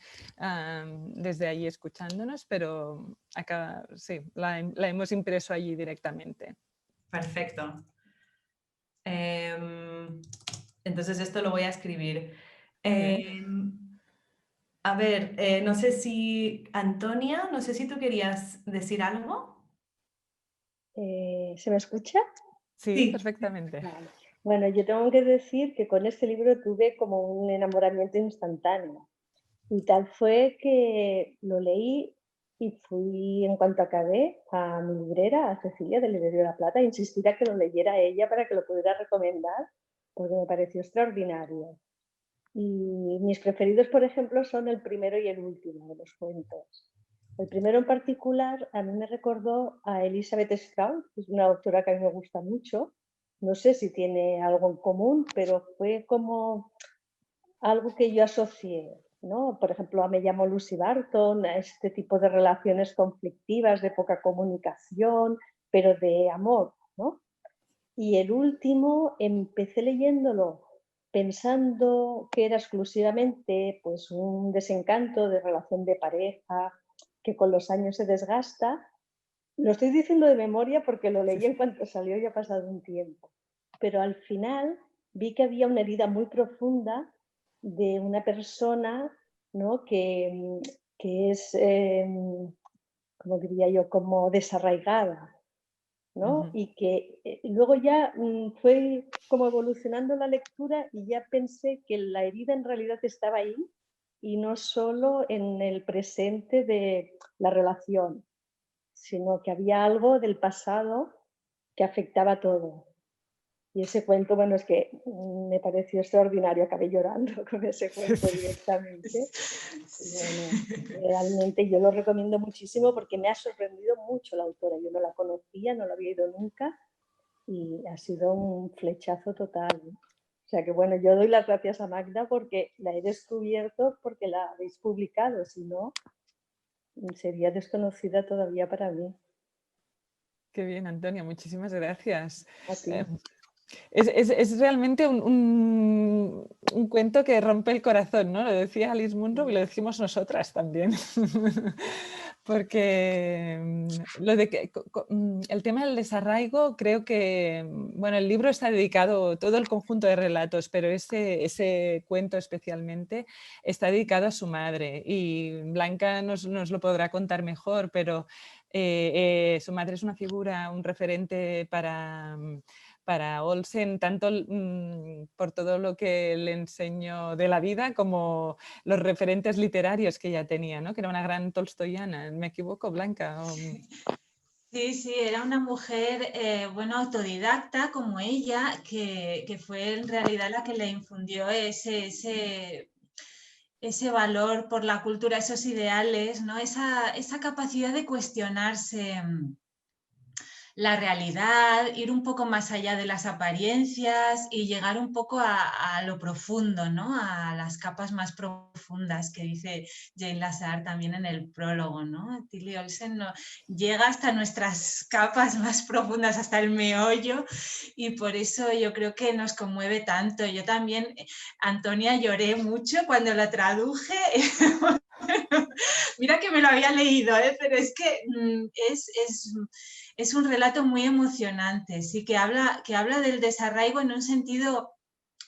desde allí escuchándonos, pero acá sí, la hemos impreso allí directamente. Perfecto. Entonces esto lo voy a escribir. A ver, no sé si Antonia, no sé si tú querías decir algo. ¿Se me escucha? Sí, Sí. perfectamente. Vale. Bueno, yo tengo que decir que con este libro tuve como un enamoramiento instantáneo. Y tal fue que lo leí y fui, en cuanto acabé, a mi librera, a Cecilia de Librería de la Plata, a insistir a que lo leyera ella para que lo pudiera recomendar, porque me pareció extraordinario. Y mis preferidos, por ejemplo, son el primero y el último de los cuentos. El primero en particular a mí me recordó a Elizabeth Strout, que es una autora que a mí me gusta mucho. No sé si tiene algo en común, pero fue como algo que yo asocié, ¿no? Por ejemplo, me llamo Lucy Barton, a este tipo de relaciones conflictivas, de poca comunicación, pero de amor, ¿no? Y el último empecé leyéndolo pensando que era exclusivamente pues, un desencanto de relación de pareja que con los años se desgasta. Lo estoy diciendo de memoria porque lo leí en cuanto salió y ha pasado un tiempo. Pero al final vi que había una herida muy profunda de una persona, ¿no? que es, como diría yo, como desarraigada, ¿no? Y que luego ya fue como evolucionando la lectura y ya pensé que la herida en realidad estaba ahí y no solo en el presente de la relación, sino que había algo del pasado que afectaba todo. Y ese cuento, bueno, es que me pareció extraordinario, acabé llorando con ese cuento directamente. Y bueno, realmente yo lo recomiendo muchísimo porque me ha sorprendido mucho la autora. Yo no la conocía, no la había ido nunca y ha sido un flechazo total. O sea que bueno, yo doy las gracias a Magda porque la he descubierto porque la habéis publicado, si no, sería desconocida todavía para mí. Qué bien, Antonia, muchísimas gracias. A ti. Es realmente un cuento que rompe el corazón, ¿no? Lo decía Alice Munro y lo decimos nosotras también. Porque el tema del desarraigo, creo que, bueno, el libro está dedicado, todo el conjunto de relatos, pero ese cuento especialmente está dedicado a su madre. Y Blanca nos lo podrá contar mejor, pero su madre es una figura, un referente para Olsen, tanto por todo lo que le enseñó de la vida como los referentes literarios que ella tenía, ¿no? Que era una gran tolstoyana. ¿Me equivoco, Blanca? Sí, sí, era una mujer, bueno, autodidacta como ella, que fue en realidad la que le infundió ese valor por la cultura, esos ideales, ¿no? Esa capacidad de cuestionarse la realidad, ir un poco más allá de las apariencias y llegar un poco a lo profundo, ¿no? A las capas más profundas que dice Jane Lazar también en el prólogo, ¿no? Tilly Olsen llega hasta nuestras capas más profundas, hasta el meollo, y por eso yo creo que nos conmueve tanto. Yo también, Antonia, lloré mucho cuando la traduje. Mira que me lo había leído, pero es que es un relato muy emocionante, sí, que habla del desarraigo en un sentido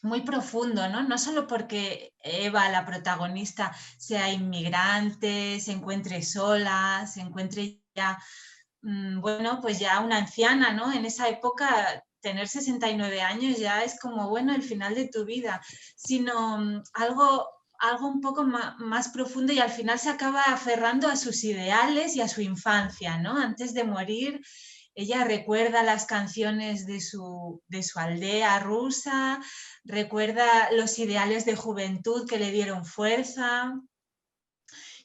muy profundo, ¿no? No solo porque Eva, la protagonista, sea inmigrante, se encuentre sola, se encuentre ya, bueno, pues ya una anciana, ¿no? En esa época tener 69 años ya es como, bueno, el final de tu vida, sino algo un poco más profundo, y al final se acaba aferrando a sus ideales y a su infancia, ¿no? Antes de morir, ella recuerda las canciones de su aldea rusa, recuerda los ideales de juventud que le dieron fuerza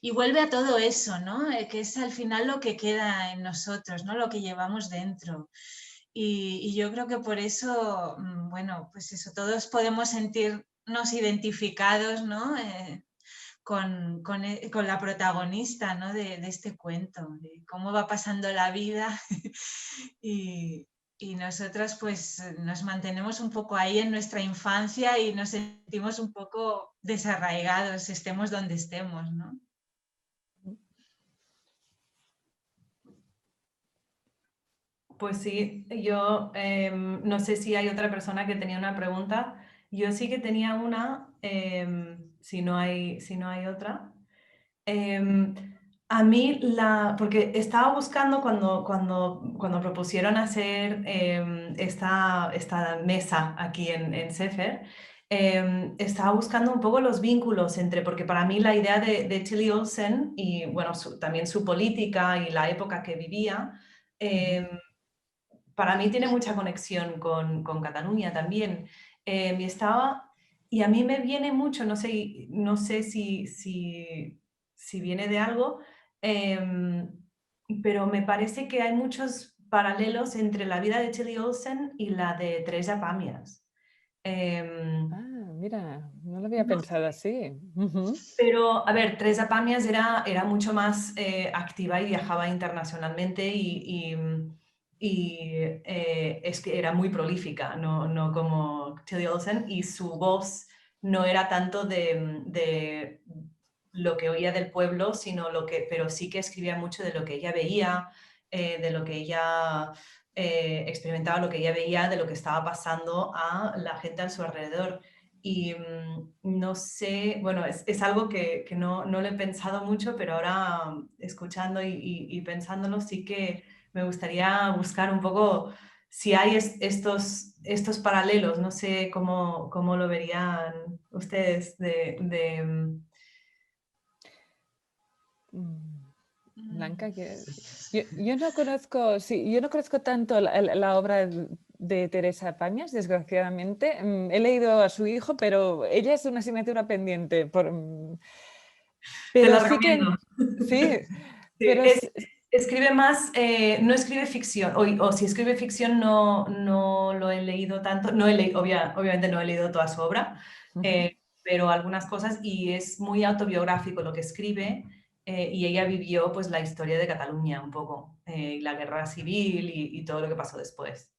y vuelve a todo eso, ¿no? Que es al final lo que queda en nosotros, ¿no? Lo que llevamos dentro. Y yo creo que por eso, bueno, pues eso, todos podemos sentirnos identificados, ¿no? Con la protagonista, ¿no? de este cuento, de cómo va pasando la vida y nosotros pues nos mantenemos un poco ahí en nuestra infancia y nos sentimos un poco desarraigados, estemos donde estemos, ¿no? Pues sí, yo no sé si hay otra persona que tenía una pregunta. Yo sí que tenía una, si no hay otra. A mí, porque estaba buscando cuando propusieron hacer esta mesa aquí en Sefer, estaba buscando un poco los vínculos porque para mí la idea de Tilly Olsen y bueno, también su política y la época que vivía, para mí tiene mucha conexión con Cataluña también. Y a mí me viene mucho, no sé si viene de algo, pero me parece que hay muchos paralelos entre la vida de Tilly Olsen y la de Teresa Pamias. Mira, no lo había pensado así. Pero, a ver, Teresa Pamias era mucho más activa y viajaba internacionalmente es que era muy prolífica, no como Tilly Olsen, y su voz no era tanto de lo que oía del pueblo, pero sí que escribía mucho de lo que ella veía, de lo que ella experimentaba, lo que ella veía, de lo que estaba pasando a la gente a su alrededor. Y no sé, bueno, es algo que no lo he pensado mucho, pero ahora escuchando y pensándolo sí que me gustaría buscar un poco si hay estos paralelos. No sé cómo lo verían ustedes Blanca, yo no conozco, yo no conozco tanto la obra de Teresa Pamias, desgraciadamente. He leído a su hijo, pero ella es una asignatura pendiente. Te la Pero sí que, recomiendo. sí, Sí, pero escribe más, no escribe ficción, o si escribe ficción no lo he leído tanto, no he leído, obviamente no he leído toda su obra, pero algunas cosas, y es muy autobiográfico lo que escribe, y ella vivió pues la historia de Cataluña un poco, la guerra civil y todo lo que pasó después.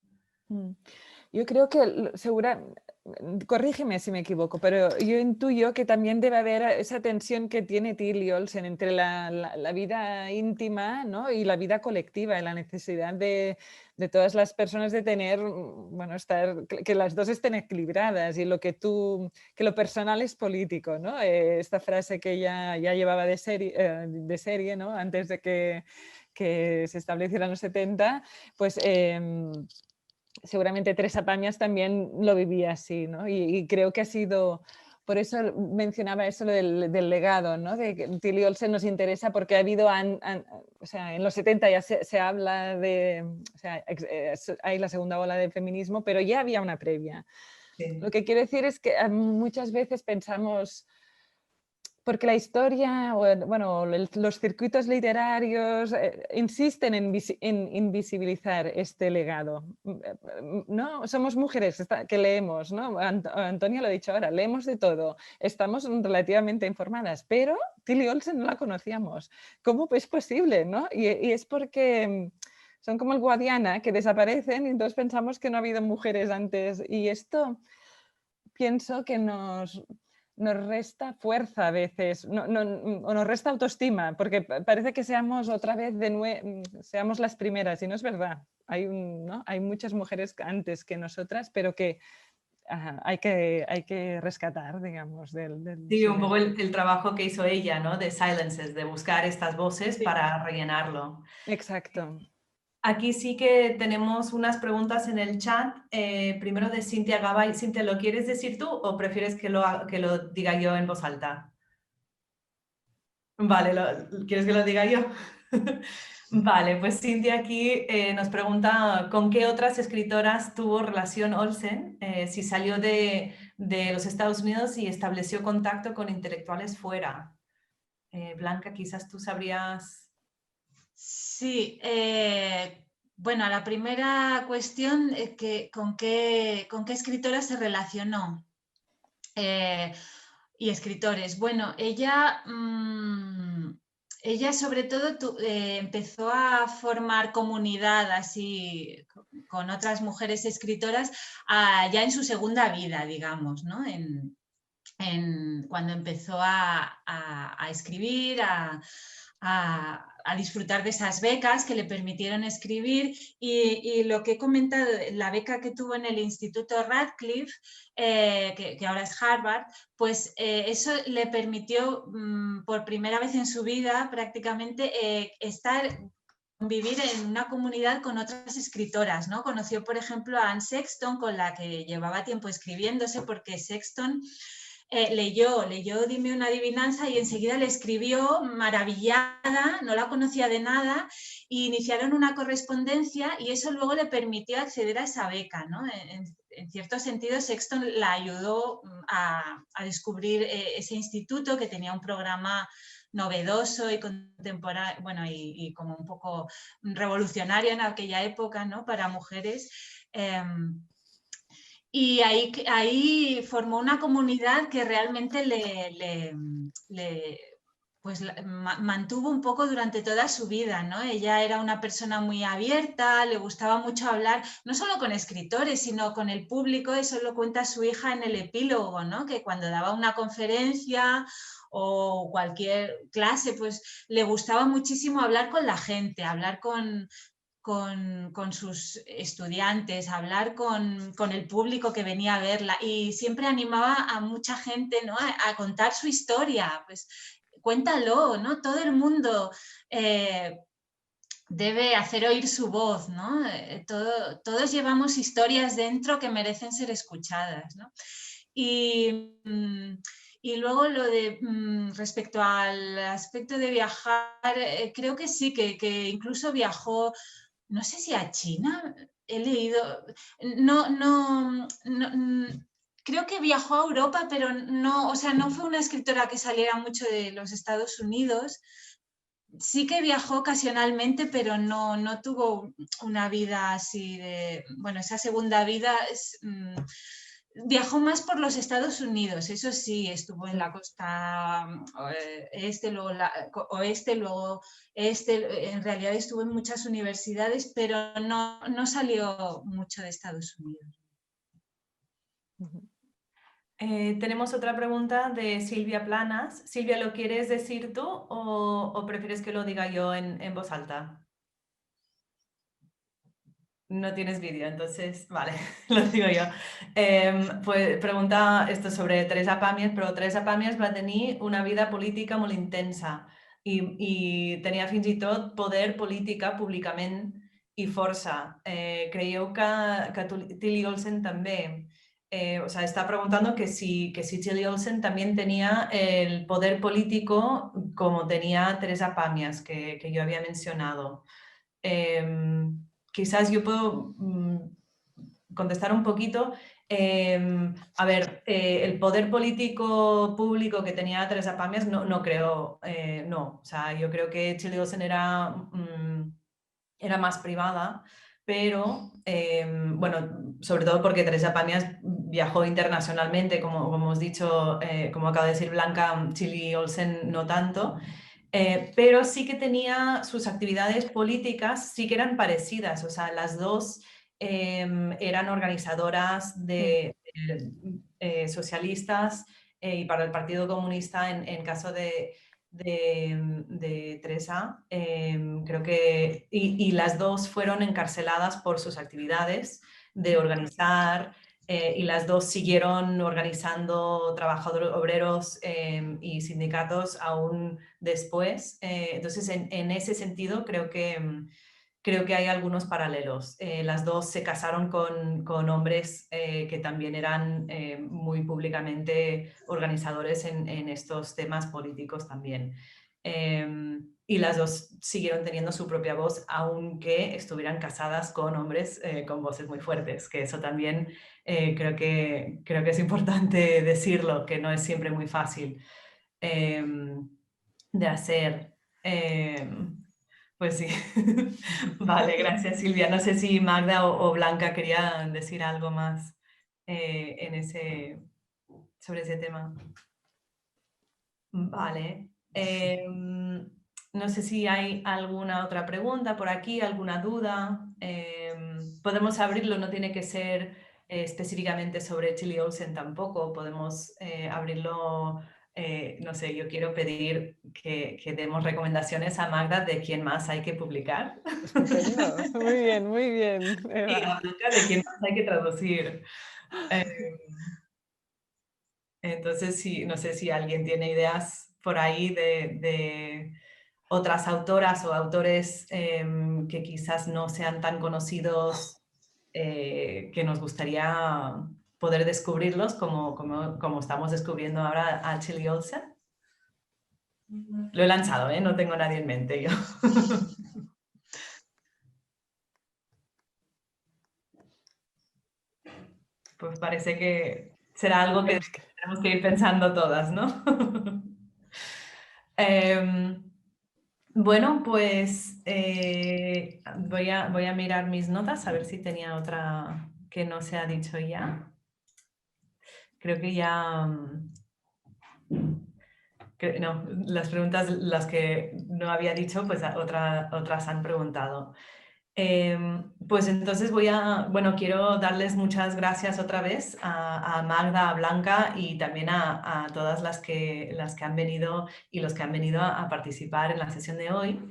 Yo creo que, corrígeme si me equivoco, pero yo intuyo que también debe haber esa tensión que tiene Tilly Olsen entre la vida íntima, ¿no? y la vida colectiva, y la necesidad de todas las personas de tener, bueno, que las dos estén equilibradas y que lo personal es político, ¿no? Esta frase que ella ya llevaba de serie, ¿no? Antes de que se establecieran los 70, pues seguramente Teresa Pamias también lo vivía así, ¿no? Y creo que ha sido, por eso mencionaba eso del legado, ¿no? De que Tilly Olsen nos interesa porque ha habido, o sea, en los 70 ya se habla de, o sea, hay la segunda ola del feminismo, pero ya había una previa. Sí. Lo que quiero decir es que muchas veces pensamos, porque la historia, bueno, los circuitos literarios insisten en invisibilizar este legado. ¿No? Somos mujeres que leemos, ¿no? Antonia lo ha dicho ahora, leemos de todo, estamos relativamente informadas, pero Tilly Olsen no la conocíamos. ¿Cómo es posible? ¿No? Y es porque son como el Guadiana, que desaparecen y entonces pensamos que no ha habido mujeres antes. Y esto pienso que nos resta fuerza a veces, o nos resta autoestima, porque parece que seamos otra vez seamos las primeras, y no es verdad. Hay muchas mujeres antes que nosotras, pero que hay que rescatar, digamos. Sí, un poco el trabajo que hizo ella, ¿no? De silences, de buscar estas voces para rellenarlo. Exacto. Aquí sí que tenemos unas preguntas en el chat. Primero de Cintia Gabay. Cintia, ¿lo quieres decir tú o prefieres que lo diga yo en voz alta? Vale, ¿quieres que lo diga yo? Vale, pues Cintia aquí nos pregunta ¿con qué otras escritoras tuvo relación Olsen? Si salió de los Estados Unidos y estableció contacto con intelectuales fuera. Blanca, quizás tú sabrías... Sí, bueno, a la primera cuestión, ¿con qué escritora se relacionó? Y escritores. Bueno, ella sobre todo empezó a formar comunidad así con otras mujeres escritoras ya en su segunda vida, digamos, ¿no? Cuando empezó a escribir, a disfrutar de esas becas que le permitieron escribir y lo que he comentado, la beca que tuvo en el Instituto Radcliffe, que ahora es Harvard, pues eso le permitió por primera vez en su vida prácticamente vivir en una comunidad con otras escritoras, ¿no? Conoció, por ejemplo, a Anne Sexton, con la que llevaba tiempo escribiéndose, porque Sexton leyó Dime una adivinanza y enseguida le escribió maravillada, no la conocía de nada, e iniciaron una correspondencia y eso luego le permitió acceder a esa beca, ¿no? En cierto sentido, Sexton la ayudó a descubrir ese instituto que tenía un programa novedoso y contemporáneo, bueno, y como un poco revolucionario en aquella época, ¿no? Para mujeres. Y ahí formó una comunidad que realmente mantuvo un poco durante toda su vida, ¿no? Ella era una persona muy abierta, le gustaba mucho hablar, no solo con escritores, sino con el público. Eso lo cuenta su hija en el epílogo, ¿no? Que cuando daba una conferencia o cualquier clase, pues le gustaba muchísimo hablar con la gente, hablar con sus estudiantes, hablar con el público que venía a verla, y siempre animaba a mucha gente, ¿no? a contar su historia. Pues cuéntalo, ¿no? Todo el mundo debe hacer oír su voz, ¿no? Todos llevamos historias dentro que merecen ser escuchadas, ¿no? Y luego lo de respecto al aspecto de viajar, creo que sí, que incluso viajó, no sé si a China, he leído, creo que viajó a Europa, pero no, o sea, no fue una escritora que saliera mucho de los Estados Unidos. Sí que viajó ocasionalmente, pero no tuvo una vida así de, bueno, esa segunda vida viajó más por los Estados Unidos, eso sí, estuvo en la costa este, luego oeste, luego este, en realidad estuvo en muchas universidades, pero no salió mucho de Estados Unidos. Tenemos otra pregunta de Silvia Planas. Silvia, ¿lo quieres decir tú o prefieres que lo diga yo en voz alta? No tienes vídeo, entonces, vale, lo digo yo. Pues pregunta esto sobre Teresa Pàmies, però Teresa Pàmies va tenir una vida política molt intensa i tenia fins i tot poder política públicament i força. Creieu que Tillie Olsen també? O sea, está preguntando que si Tillie Olsen también tenía el poder político como tenía Teresa Pàmies, que yo había mencionado. Quizás yo puedo contestar un poquito. A ver, el poder político público que tenía Teresa Pàmies no creo, no. O sea, yo creo que Tillie Olsen era más privada, pero bueno, sobre todo porque Teresa Pàmies viajó internacionalmente, como hemos dicho, como acaba de decir Blanca, Tillie Olsen no tanto. Pero sí que tenía sus actividades políticas, sí que eran parecidas, o sea, las dos eran organizadoras de socialistas y para el Partido Comunista en caso de Teresa, creo que, y las dos fueron encarceladas por sus actividades de organizar, y las dos siguieron organizando trabajadores, obreros y sindicatos aún después. Entonces, en ese sentido, creo que hay algunos paralelos. Las dos se casaron con hombres que también eran muy públicamente organizadores en estos temas políticos también. Y las dos siguieron teniendo su propia voz, aunque estuvieran casadas con hombres con voces muy fuertes, que eso también creo que es importante decirlo, que no es siempre muy fácil de hacer. Pues sí. Vale, gracias Silvia. No sé si Magda o Blanca querían decir algo más sobre ese tema. Vale. No sé si hay alguna otra pregunta por aquí, alguna duda. Podemos abrirlo, no tiene que ser específicamente sobre Tillie Olsen tampoco. Podemos abrirlo no sé, yo quiero pedir que demos recomendaciones a Magda de quién más hay que publicar. Estupendo. Muy bien, Y Eva. a Blanca de quién más hay que traducir. Entonces, sí, no sé si alguien tiene ideas por ahí de otras autoras o autores que quizás no sean tan conocidos, que nos gustaría poder descubrirlos como estamos descubriendo ahora a Chili Olsen. Lo he lanzado, ¿eh? No tengo nadie en mente yo. Pues parece que será algo que tenemos que ir pensando todas, ¿no? Bueno, pues voy a mirar mis notas a ver si tenía otra que no se ha dicho ya. Creo que ya... no, las preguntas, las que no había dicho, pues otras han preguntado. Pues entonces quiero darles muchas gracias otra vez a Magda, a Blanca y también a todas las que han venido y los que han venido a participar en la sesión de hoy.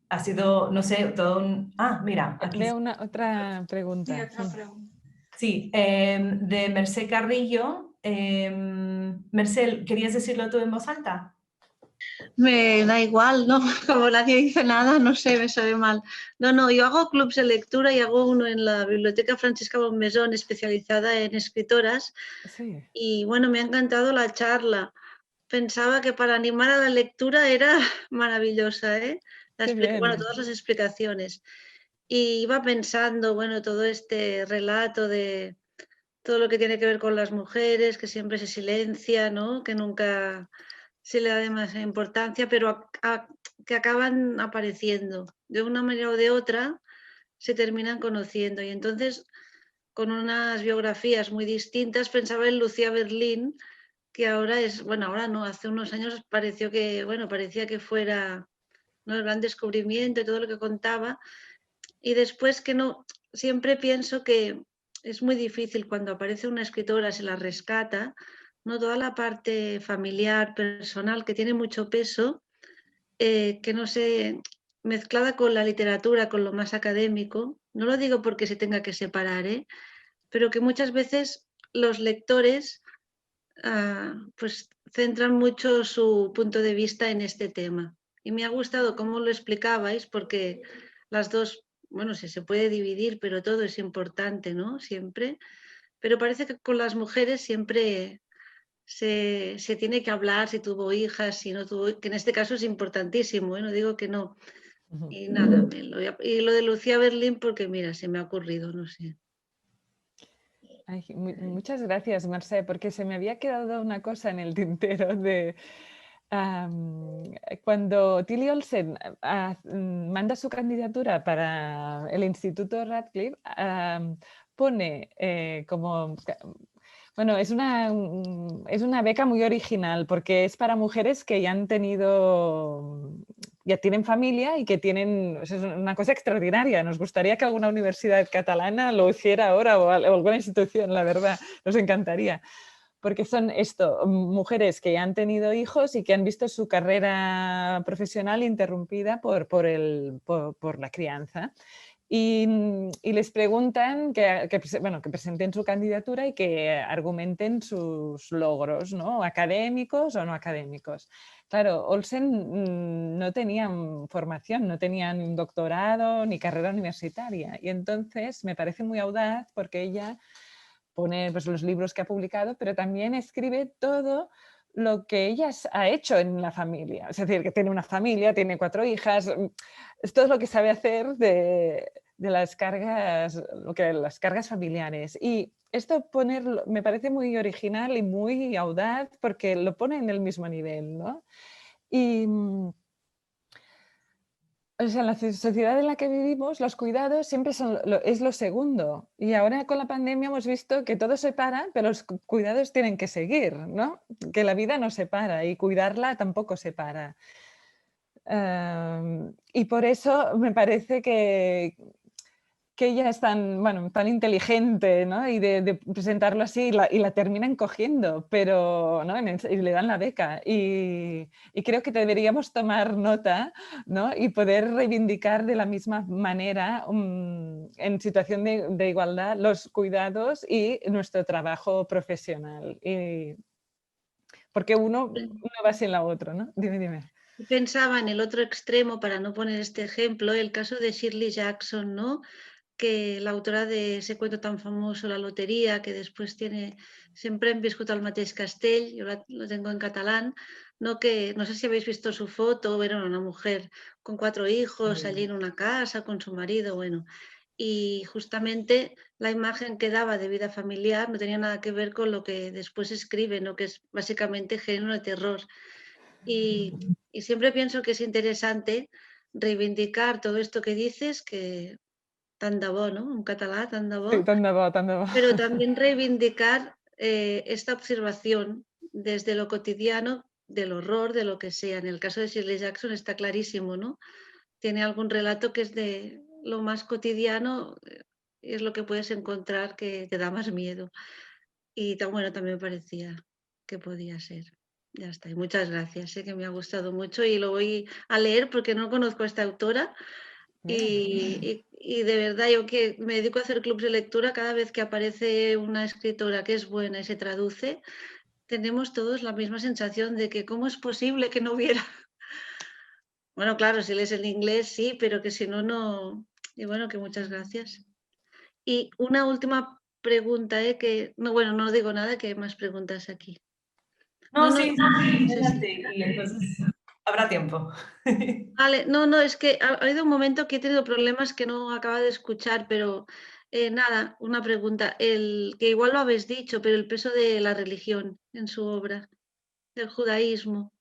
Ha sido, no sé, todo un... Ah, mira, aquí. Leo otra pregunta. Sí, otra pregunta. Sí, de Mercé Carrillo. Mercé, ¿querías decirlo tú en voz alta? Me da igual, ¿no? Como nadie dice nada, no sé, me sabe mal. No, yo hago clubs de lectura y hago uno en la Biblioteca Francisca Bonmesón, especializada en escritoras. Sí. Y bueno, me ha encantado la charla. Pensaba que para animar a la lectura era maravillosa, ¿eh? Bueno, todas las explicaciones. Y iba pensando, bueno, todo este relato de todo lo que tiene que ver con las mujeres, que siempre se silencia, ¿no? Que nunca se le da demasiada importancia, pero que acaban apareciendo. De una manera o de otra se terminan conociendo. Y entonces, con unas biografías muy distintas, pensaba en Lucía Berlín, que ahora es, bueno, ahora no, hace unos años parecía que fuera, ¿no?, el gran descubrimiento y todo lo que contaba. Y después que no, siempre pienso que es muy difícil cuando aparece una escritora, se la rescata, ¿no?, toda la parte familiar, personal, que tiene mucho peso, que no sé, mezclada con la literatura, con lo más académico. No lo digo porque se tenga que separar, pero que muchas veces los lectores pues centran mucho su punto de vista en este tema. Y me ha gustado cómo lo explicabais, porque las dos, bueno, si se puede dividir, pero todo es importante, ¿no? Siempre. Pero parece que con las mujeres siempre se tiene que hablar si tuvo hijas, si no tuvo, que en este caso es importantísimo, no digo que no. Y nada, y lo de Lucía Berlín, porque mira, se me ha ocurrido, no sé. Ay, muchas gracias, Mercé, porque se me había quedado una cosa en el tintero de cuando Tilly Olsen manda su candidatura para el Instituto Radcliffe, pone como... Bueno, es una beca muy original porque es para mujeres que ya tienen familia y que tienen, es una cosa extraordinaria. Nos gustaría que alguna universidad catalana lo hiciera ahora o alguna institución, la verdad, nos encantaría. Porque son mujeres que ya han tenido hijos y que han visto su carrera profesional interrumpida por la crianza. Y les preguntan que presenten su candidatura y que argumenten sus logros, ¿no? Académicos o no académicos. Claro, Olsen no tenían formación, no tenían un doctorado ni carrera universitaria. Y entonces me parece muy audaz porque ella pone pues, los libros que ha publicado, pero también escribe todo lo que ella ha hecho en la familia. Es decir, que tiene una familia, tiene 4 hijas, es todo lo que sabe hacer de las cargas familiares. Y esto me parece muy original y muy audaz porque lo pone en el mismo nivel, ¿no? Y o sea, en la sociedad en la que vivimos, los cuidados siempre es lo segundo. Y ahora con la pandemia hemos visto que todo se para, pero los cuidados tienen que seguir, ¿no? Que la vida no se para y cuidarla tampoco se para. Y por eso me parece que que ella es tan, bueno, tan inteligente, ¿no? Y de presentarlo así y la terminan cogiendo, pero, ¿no? Y le dan la beca. Y creo que deberíamos tomar nota, ¿no? Y poder reivindicar de la misma manera en situación de igualdad los cuidados y nuestro trabajo profesional. Porque uno va sin la otra, ¿no? Dime. Pensaba en el otro extremo, para no poner este ejemplo, el caso de Shirley Jackson, ¿no? Que la autora de ese cuento tan famoso, La lotería, que después tiene Sempre hem viscut al mateix castell, yo lo tengo en catalán, ¿no? Que no sé si habéis visto su foto, era una mujer con 4 hijos allí en una casa con su marido, bueno. Y justamente la imagen que daba de vida familiar no tenía nada que ver con lo que después escribe, ¿no? Que es básicamente género de terror. Y siempre pienso que es interesante reivindicar todo esto que dices, que tant de bo, ¿no? En catalán, tant de bo. Sí, tan de bo, tan de bo. Pero también reivindicar esta observación desde lo cotidiano, del horror, de lo que sea. En el caso de Shirley Jackson está clarísimo, ¿no? Tiene algún relato que es de lo más cotidiano, es lo que puedes encontrar que te da más miedo. Y bueno, también me parecía que podía ser. Ya está. Y muchas gracias, sé que me ha gustado mucho y lo voy a leer porque no conozco a esta autora. Y de verdad, yo que me dedico a hacer clubs de lectura, cada vez que aparece una escritora que es buena y se traduce, tenemos todos la misma sensación de que cómo es posible que no hubiera. Bueno, claro, si lees en inglés sí, pero que si no, no. Y bueno, que muchas gracias. Y una última pregunta, que no, bueno, no digo nada, que hay más preguntas aquí. No, sí, adelante, y entonces habrá tiempo. Vale, no, es que ha habido un momento que he tenido problemas que no acaba de escuchar, pero nada, una pregunta. Que igual lo habéis dicho, pero el peso de la religión en su obra, del judaísmo.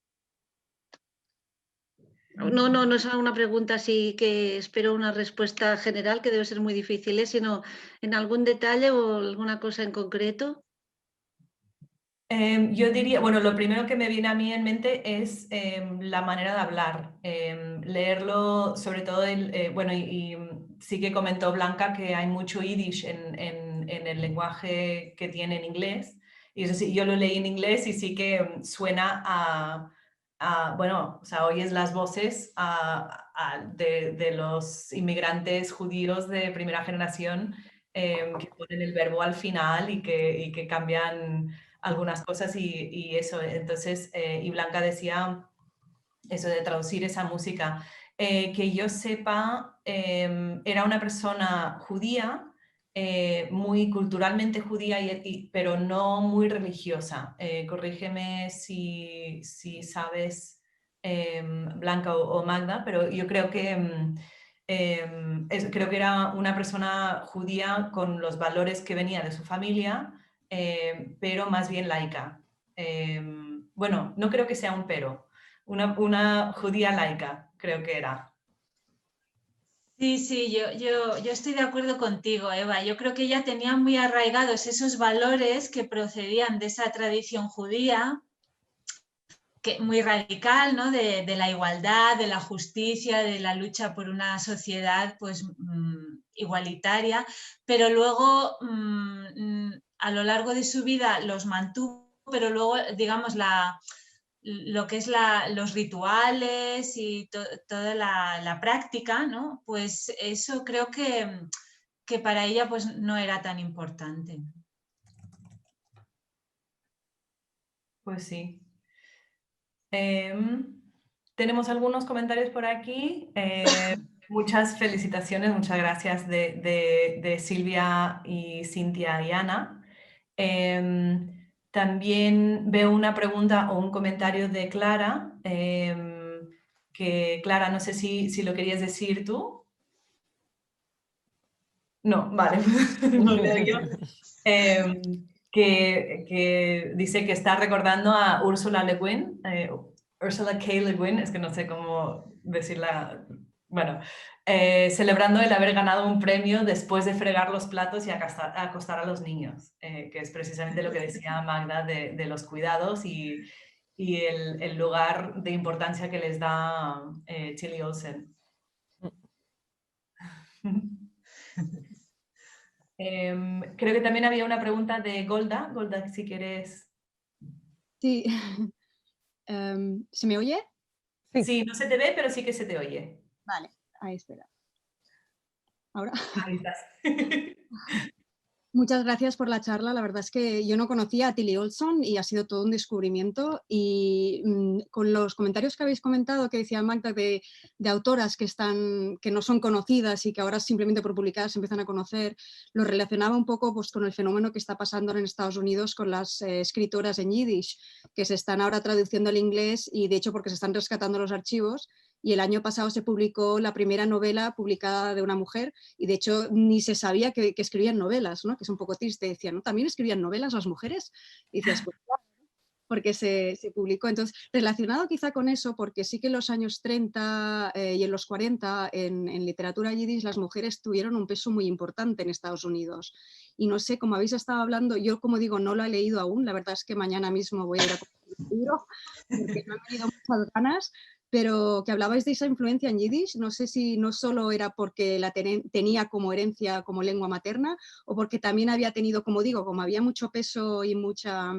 No es una pregunta así que espero una respuesta general, que debe ser muy difícil, sino en algún detalle o alguna cosa en concreto. Yo diría, bueno, lo primero que me viene a mí en mente es la manera de hablar, leerlo, sobre todo, bueno, y sí que comentó Blanca que hay mucho yiddish en el lenguaje que tiene en inglés, y eso sí, yo lo leí en inglés y sí que suena bueno, o sea, oyes las voces de los inmigrantes judíos de primera generación que ponen el verbo al final y que cambian algunas cosas y eso. Entonces, y Blanca decía eso de traducir esa música. Que yo sepa, era una persona judía, muy culturalmente judía, pero no muy religiosa. Corrígeme si sabes, Blanca o Magda, pero yo creo que... creo que era una persona judía con los valores que venía de su familia, pero más bien laica. Bueno, no creo que sea un pero. Una judía laica, creo que era. Sí, yo estoy de acuerdo contigo, Eva. Yo creo que ella tenía muy arraigados esos valores que procedían de esa tradición judía, muy radical, ¿no? De la igualdad, de la justicia, de la lucha por una sociedad pues, igualitaria, pero luego a lo largo de su vida los mantuvo, pero luego, digamos, lo que es los rituales y toda la práctica, ¿no? Pues eso creo que para ella pues, no era tan importante. Pues sí. Tenemos algunos comentarios por aquí. Muchas felicitaciones, muchas gracias de Silvia y Cintia y Ana. También veo una pregunta o un comentario de Clara, que Clara, no sé si lo querías decir tú. No, vale, lo leo yo. Que dice que está recordando a Ursula Le Guin, Ursula K. Le Guin, es que no sé cómo decirla, bueno, celebrando el haber ganado un premio después de fregar los platos y acostar a los niños, que es precisamente lo que decía Magda de los cuidados y el lugar de importancia que les da Tilly Olsen. Creo que también había una pregunta de Golda. Golda, si quieres. Sí. ¿Se me oye? Sí, no se te ve, pero sí que se te oye. Vale, ahí espera. ¿Ahora? Ahí estás. Muchas gracias por la charla. La verdad es que yo no conocía a Tilly Olson y ha sido todo un descubrimiento. Y con los comentarios que habéis comentado, que decía Magda, de autoras que no son conocidas y que ahora simplemente por publicar se empiezan a conocer, lo relacionaba un poco pues, con el fenómeno que está pasando en Estados Unidos con las escritoras en yiddish, que se están ahora traduciendo al inglés y de hecho porque se están rescatando los archivos. Y el año pasado se publicó la primera novela publicada de una mujer y de hecho ni se sabía que escribían novelas, ¿no? Que es un poco triste. Decían, ¿no? ¿También escribían novelas las mujeres? Y decías, pues claro, porque se publicó. Entonces, relacionado quizá con eso, porque sí que en los años 30 y en los 40 en literatura yiddish las mujeres tuvieron un peso muy importante en Estados Unidos. Y no sé, como habéis estado hablando, yo como digo, no lo he leído aún, la verdad es que mañana mismo voy a ir a comprar el libro, porque me han venido muchas ganas, pero que hablabais de esa influencia en yiddish, no sé si no solo era porque la tenía como herencia, como lengua materna, o porque también había tenido, como digo, como había mucho peso y mucha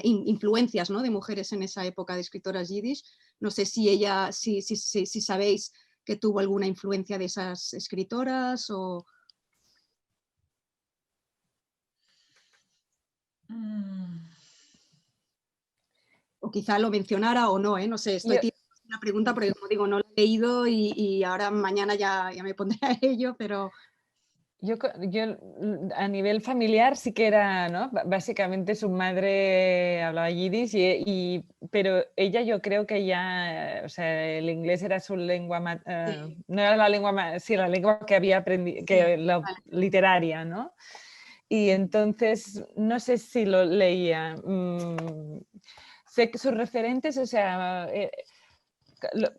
influencias, ¿no? De mujeres en esa época de escritoras yiddish. No sé si si sabéis que tuvo alguna influencia de esas escritoras o... O quizá lo mencionara o no, no sé, estoy tirando una pregunta porque como digo, no lo he leído y ahora mañana ya me pondré a ello, pero... Yo a nivel familiar sí que era, ¿no? Básicamente su madre hablaba yiddish, pero ella yo creo que ya, o sea, el inglés era su lengua, no era la lengua, sí, la lengua que había aprendido, literaria, ¿no? Y entonces, no sé si lo leía. Sé que sus referentes, o sea,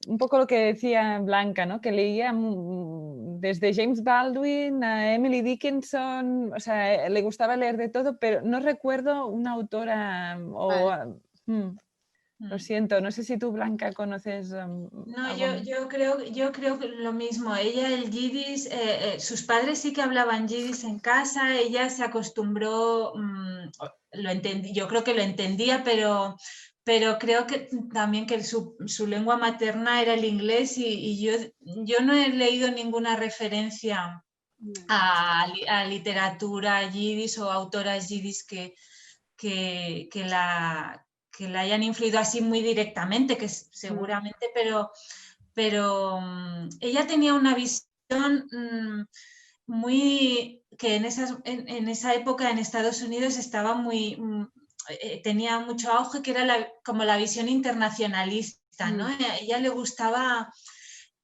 un poco lo que decía Blanca, ¿no? Que leía desde James Baldwin a Emily Dickinson, o sea, le gustaba leer de todo, pero no recuerdo una autora lo siento, no sé si tú, Blanca, conoces... No, yo creo que lo mismo. Ella, el yiddish, sus padres sí que hablaban yiddish en casa, ella se acostumbró, yo creo que lo entendía, pero creo que también que su lengua materna era el inglés y yo no he leído ninguna referencia a literatura yiddish o autoras yiddish que la hayan influido así muy directamente, que seguramente, pero ella tenía una visión muy que en esa época en Estados Unidos estaba muy tenía mucho auge, que era como la visión internacionalista, ¿no? A ella le gustaba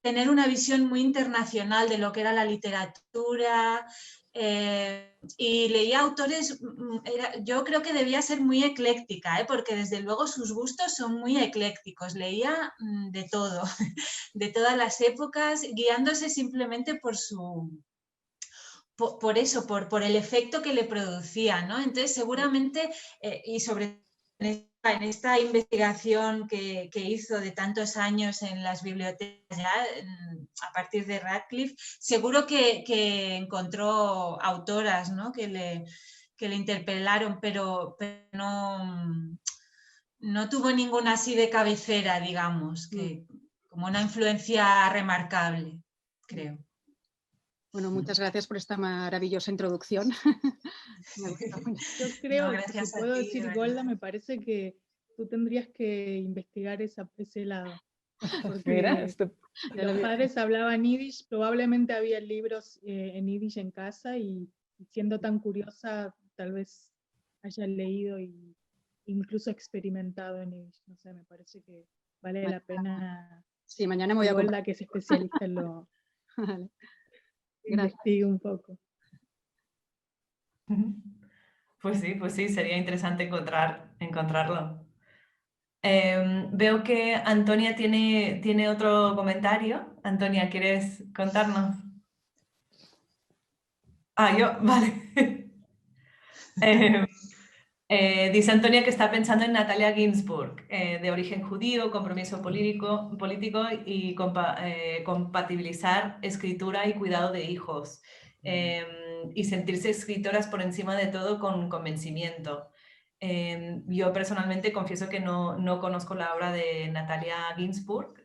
tener una visión muy internacional de lo que era la literatura, y leía autores, yo creo que debía ser muy ecléctica, porque desde luego sus gustos son muy eclécticos, leía de todo, de todas las épocas, guiándose simplemente por eso, por el efecto que le producía, ¿no? Entonces seguramente, y sobre en esta investigación que hizo de tantos años en las bibliotecas ya, a partir de Radcliffe, seguro que encontró autoras, ¿no? que le interpelaron, pero no tuvo ninguna así de cabecera, digamos, como una influencia remarcable, creo. Bueno, muchas gracias por esta maravillosa introducción. Yo creo, si puedo decir, Golda, me parece que tú tendrías que investigar ese lado. Porque los padres hablaban yiddish, probablemente había libros en yiddish en casa y siendo tan curiosa, tal vez haya leído e incluso experimentado en yiddish. No sé, me parece que vale la pena. Sí, mañana me voy a Golda, que es especialista en lo... Vale. Investigue un poco. Pues sí, sería interesante encontrarlo. Veo que Antonia tiene otro comentario. Antonia, ¿quieres contarnos? Yo, vale. Dice Antonia que está pensando en Natalia Ginsburg, de origen judío, compromiso político y compatibilizar escritura y cuidado de hijos. y sentirse escritoras por encima de todo con convencimiento. Yo personalmente confieso que no conozco la obra de Natalia Ginzburg,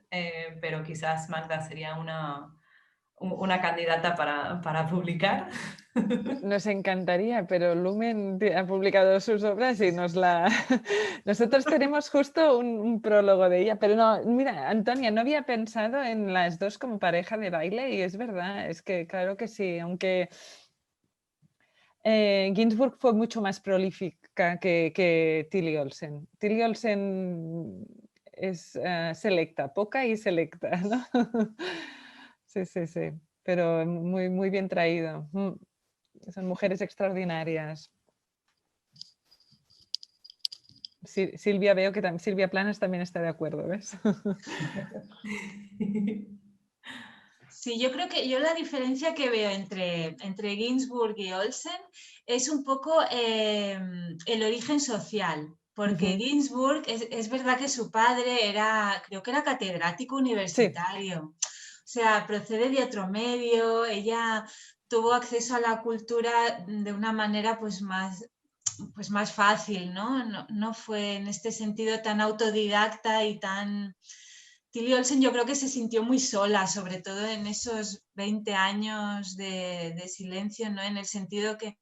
pero quizás Magda sería una candidata para publicar. Nos encantaría, pero Lumen ha publicado sus obras y nosotros tenemos justo un prólogo de ella, pero no, mira, Antonia, no había pensado en las dos como pareja de baile y es verdad, es que claro que sí, aunque Ginzburg fue mucho más prolífica que Tilly Olsen. Tilly Olsen es selecta, poca y selecta, ¿no? Sí, sí, sí, pero muy, muy bien traído. Son mujeres extraordinarias. Silvia, veo que Silvia Planas también está de acuerdo, ¿ves? Sí, yo creo que la diferencia que veo entre Ginzburg y Olsen es un poco el origen social, porque Ginzburg es verdad que su padre creo que era catedrático universitario, sí. O sea, procede de otro medio, ella tuvo acceso a la cultura de una manera pues más fácil, ¿no? No fue en este sentido tan autodidacta y tan... Tilly Olsen yo creo que se sintió muy sola, sobre todo en esos 20 años de silencio, ¿no? En el sentido que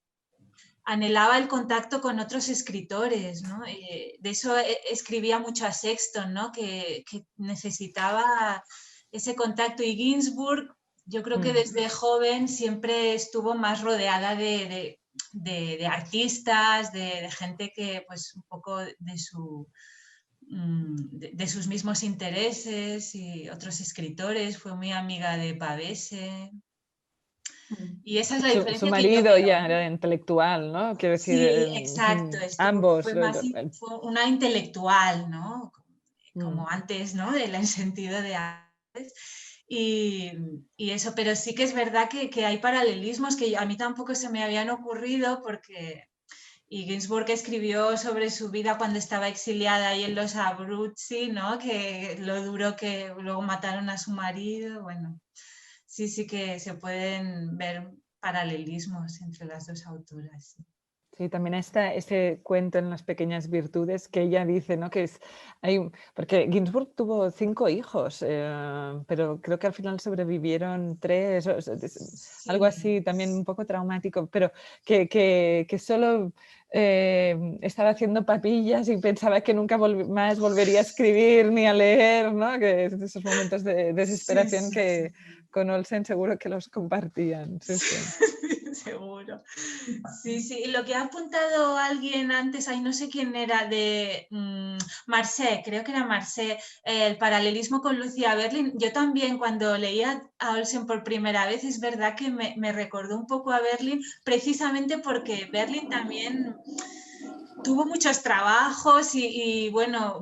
anhelaba el contacto con otros escritores, ¿no? De eso escribía mucho a Sexton, ¿no? Que necesitaba ese contacto. Y Ginzburg, yo creo que desde joven siempre estuvo más rodeada de artistas, de gente que pues un poco de sus mismos intereses y otros escritores, fue muy amiga de Pavese. Y esa es la diferencia. Su marido ya era intelectual, ¿no? Quiero decir, sí, exacto. Ambos. Fue una intelectual, ¿no? Como antes, ¿no? En el sentido de antes. Y eso, pero sí que es verdad que hay paralelismos que a mí tampoco se me habían ocurrido porque... Y Ginzburg escribió sobre su vida cuando estaba exiliada ahí en los Abruzzi, ¿no? Que lo duro que luego mataron a su marido. Bueno, sí que se pueden ver paralelismos entre las dos autoras. Sí. Sí, también está ese cuento en Las pequeñas virtudes que ella dice, ¿no? Que porque Ginzburg tuvo 5 hijos, pero creo que al final sobrevivieron 3, algo así, también un poco traumático, pero que solo estaba haciendo papillas y pensaba que nunca más volvería a escribir ni a leer, ¿no? Que esos momentos de desesperación que con Olsen seguro que los compartían. Sí. Seguro. Sí. Y lo que ha apuntado alguien antes, ahí no sé quién era, de Marcé, creo que era Marcé, el paralelismo con Lucia Berlin. Yo también cuando leía a Olsen por primera vez, es verdad que me recordó un poco a Berlin, precisamente porque Berlin también tuvo muchos trabajos y bueno,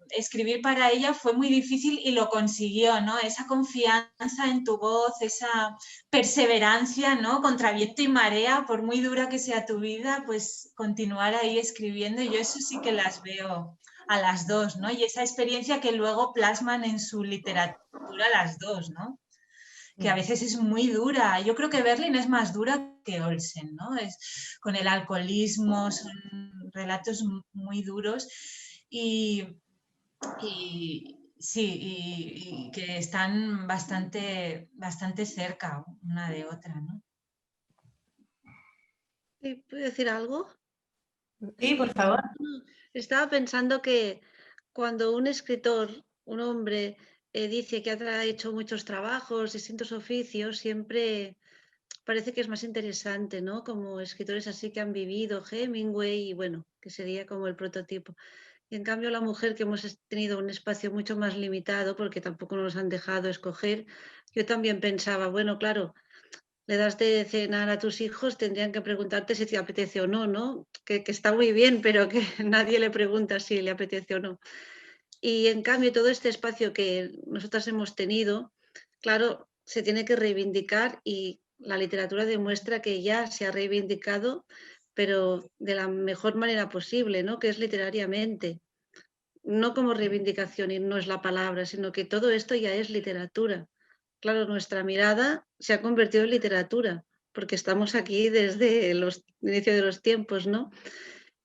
escribir para ella fue muy difícil y lo consiguió, ¿no? Esa confianza en tu voz, esa perseverancia, ¿no? Contra viento y marea, por muy dura que sea tu vida, pues continuar ahí escribiendo. Yo eso sí que las veo a las dos, ¿no? Y esa experiencia que luego plasman en su literatura las dos, ¿no? Que a veces es muy dura. Yo creo que Berlin es más dura que Olsen, ¿no? Es con el alcoholismo, son relatos muy duros y que están bastante cerca una de otra, ¿no? ¿Puedo decir algo? Sí, por favor. Estaba pensando que cuando un escritor, un hombre, dice que ha hecho muchos trabajos, distintos oficios, siempre parece que es más interesante, ¿no? Como escritores así que han vivido, Hemingway, y bueno, que sería como el prototipo. Y en cambio la mujer, que hemos tenido un espacio mucho más limitado, porque tampoco nos han dejado escoger, yo también pensaba, bueno, claro, le das de cenar a tus hijos, tendrían que preguntarte si te apetece o no, ¿no? Que está muy bien, pero que nadie le pregunta si le apetece o no. Y en cambio todo este espacio que nosotras hemos tenido, claro, se tiene que reivindicar y la literatura demuestra que ya se ha reivindicado, pero de la mejor manera posible, ¿no? Que es literariamente. No como reivindicación y no es la palabra, sino que todo esto ya es literatura. Claro, nuestra mirada se ha convertido en literatura, porque estamos aquí desde el inicio de los tiempos, ¿no?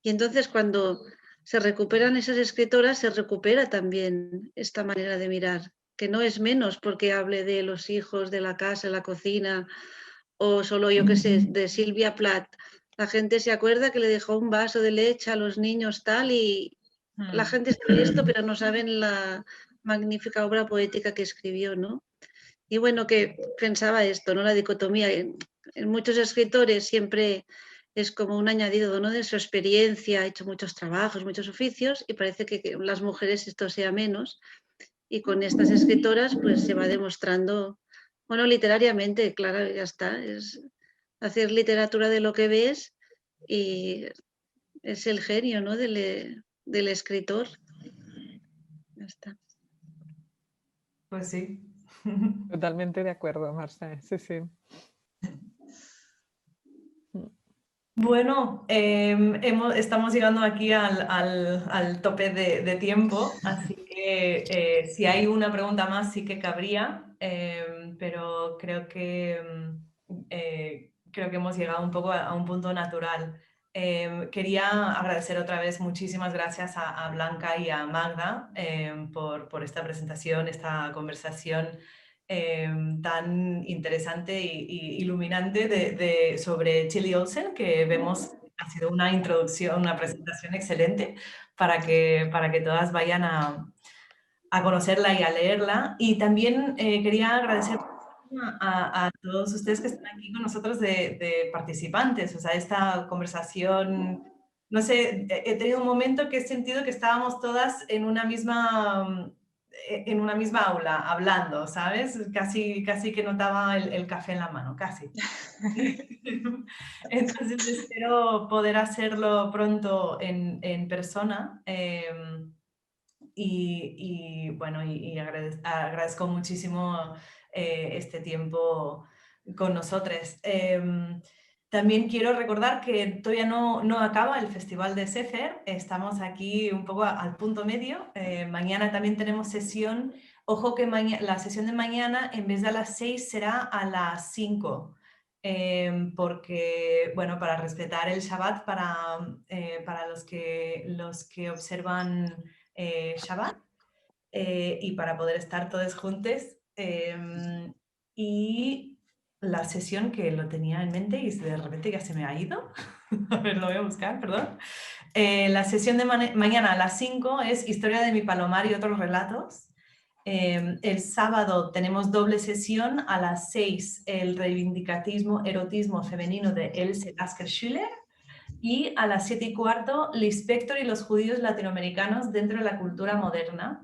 Y entonces cuando se recuperan esas escritoras, se recupera también esta manera de mirar, que no es menos porque hable de los hijos, de la casa, la cocina, o solo, yo qué sé, de Silvia Plath. La gente se acuerda que le dejó un vaso de leche a los niños tal y la gente sabe esto, pero no saben la magnífica obra poética que escribió, ¿no? Y bueno, que pensaba esto, ¿no? La dicotomía. En muchos escritores siempre es como un añadido, ¿no? De su experiencia, ha hecho muchos trabajos, muchos oficios y parece que las mujeres esto sea menos. Y con estas escritoras pues se va demostrando, bueno, literariamente, claro, ya está, es hacer literatura de lo que ves y es el genio, ¿no? del escritor. Ya está. Pues sí. Totalmente de acuerdo, Marce. Sí, sí. Bueno, estamos llegando aquí al tope de tiempo, así que si hay una pregunta más sí que cabría, pero creo que hemos llegado un poco a un punto natural. Quería agradecer otra vez muchísimas gracias a Blanca y a Magda por esta presentación, esta conversación tan interesante y iluminante sobre Tillie Olsen, que vemos ha sido una introducción, una presentación excelente para que todas vayan a conocerla y a leerla. Y también quería agradecer a todos ustedes que están aquí con nosotros de participantes. O sea, esta conversación, no sé, he tenido un momento que he sentido que estábamos todas en una misma aula hablando, ¿sabes? Casi que notaba el café en la mano, casi. Entonces espero poder hacerlo pronto en persona. Bueno, agradezco muchísimo este tiempo con nosotros. También quiero recordar que todavía no acaba el Festival de Sefer, estamos aquí un poco al punto medio. Mañana también tenemos sesión. Ojo que la sesión de mañana en vez de a las 6 será a las 5. Porque, bueno, para respetar el Shabbat para los que observan Shabbat y para poder estar todos juntos. Y la sesión que lo tenía en mente y de repente ya se me ha ido. A ver, lo voy a buscar, perdón. La sesión de mañana a las 5 es Historia de mi Palomar y otros relatos. El sábado tenemos doble sesión a las 6, el reivindicatismo, erotismo femenino de Else Lasker-Schüler. Y a las 7:15, Lispector y los judíos latinoamericanos dentro de la cultura moderna.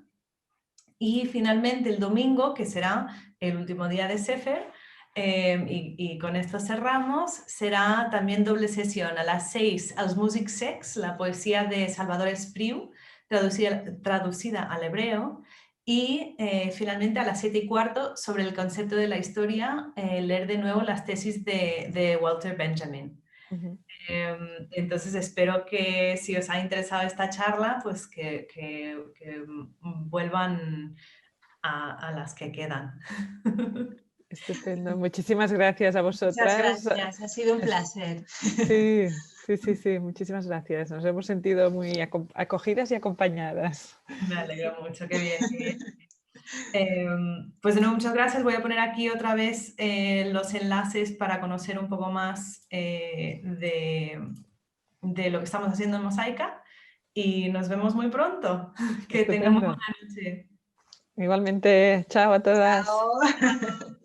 Y finalmente el domingo, que será el último día de Sefer, y con esto cerramos, será también doble sesión. A las 6, Als Musik Sex, la poesía de Salvador Espriu, traducida al hebreo. Y finalmente a las 7:15, sobre el concepto de la historia, leer de nuevo las tesis de Walter Benjamin. Entonces espero que si os ha interesado esta charla, pues que vuelvan a las que quedan. Estupendo. Muchísimas gracias a vosotras. Muchas gracias, ha sido un placer. Sí, muchísimas gracias. Nos hemos sentido muy acogidas y acompañadas. Me alegro mucho, qué bien. Pues de nuevo, muchas gracias. Voy a poner aquí otra vez los enlaces para conocer un poco más de lo que estamos haciendo en Mosaica y nos vemos muy pronto. Que tengamos buena noche. Igualmente, chao a todas. Chao.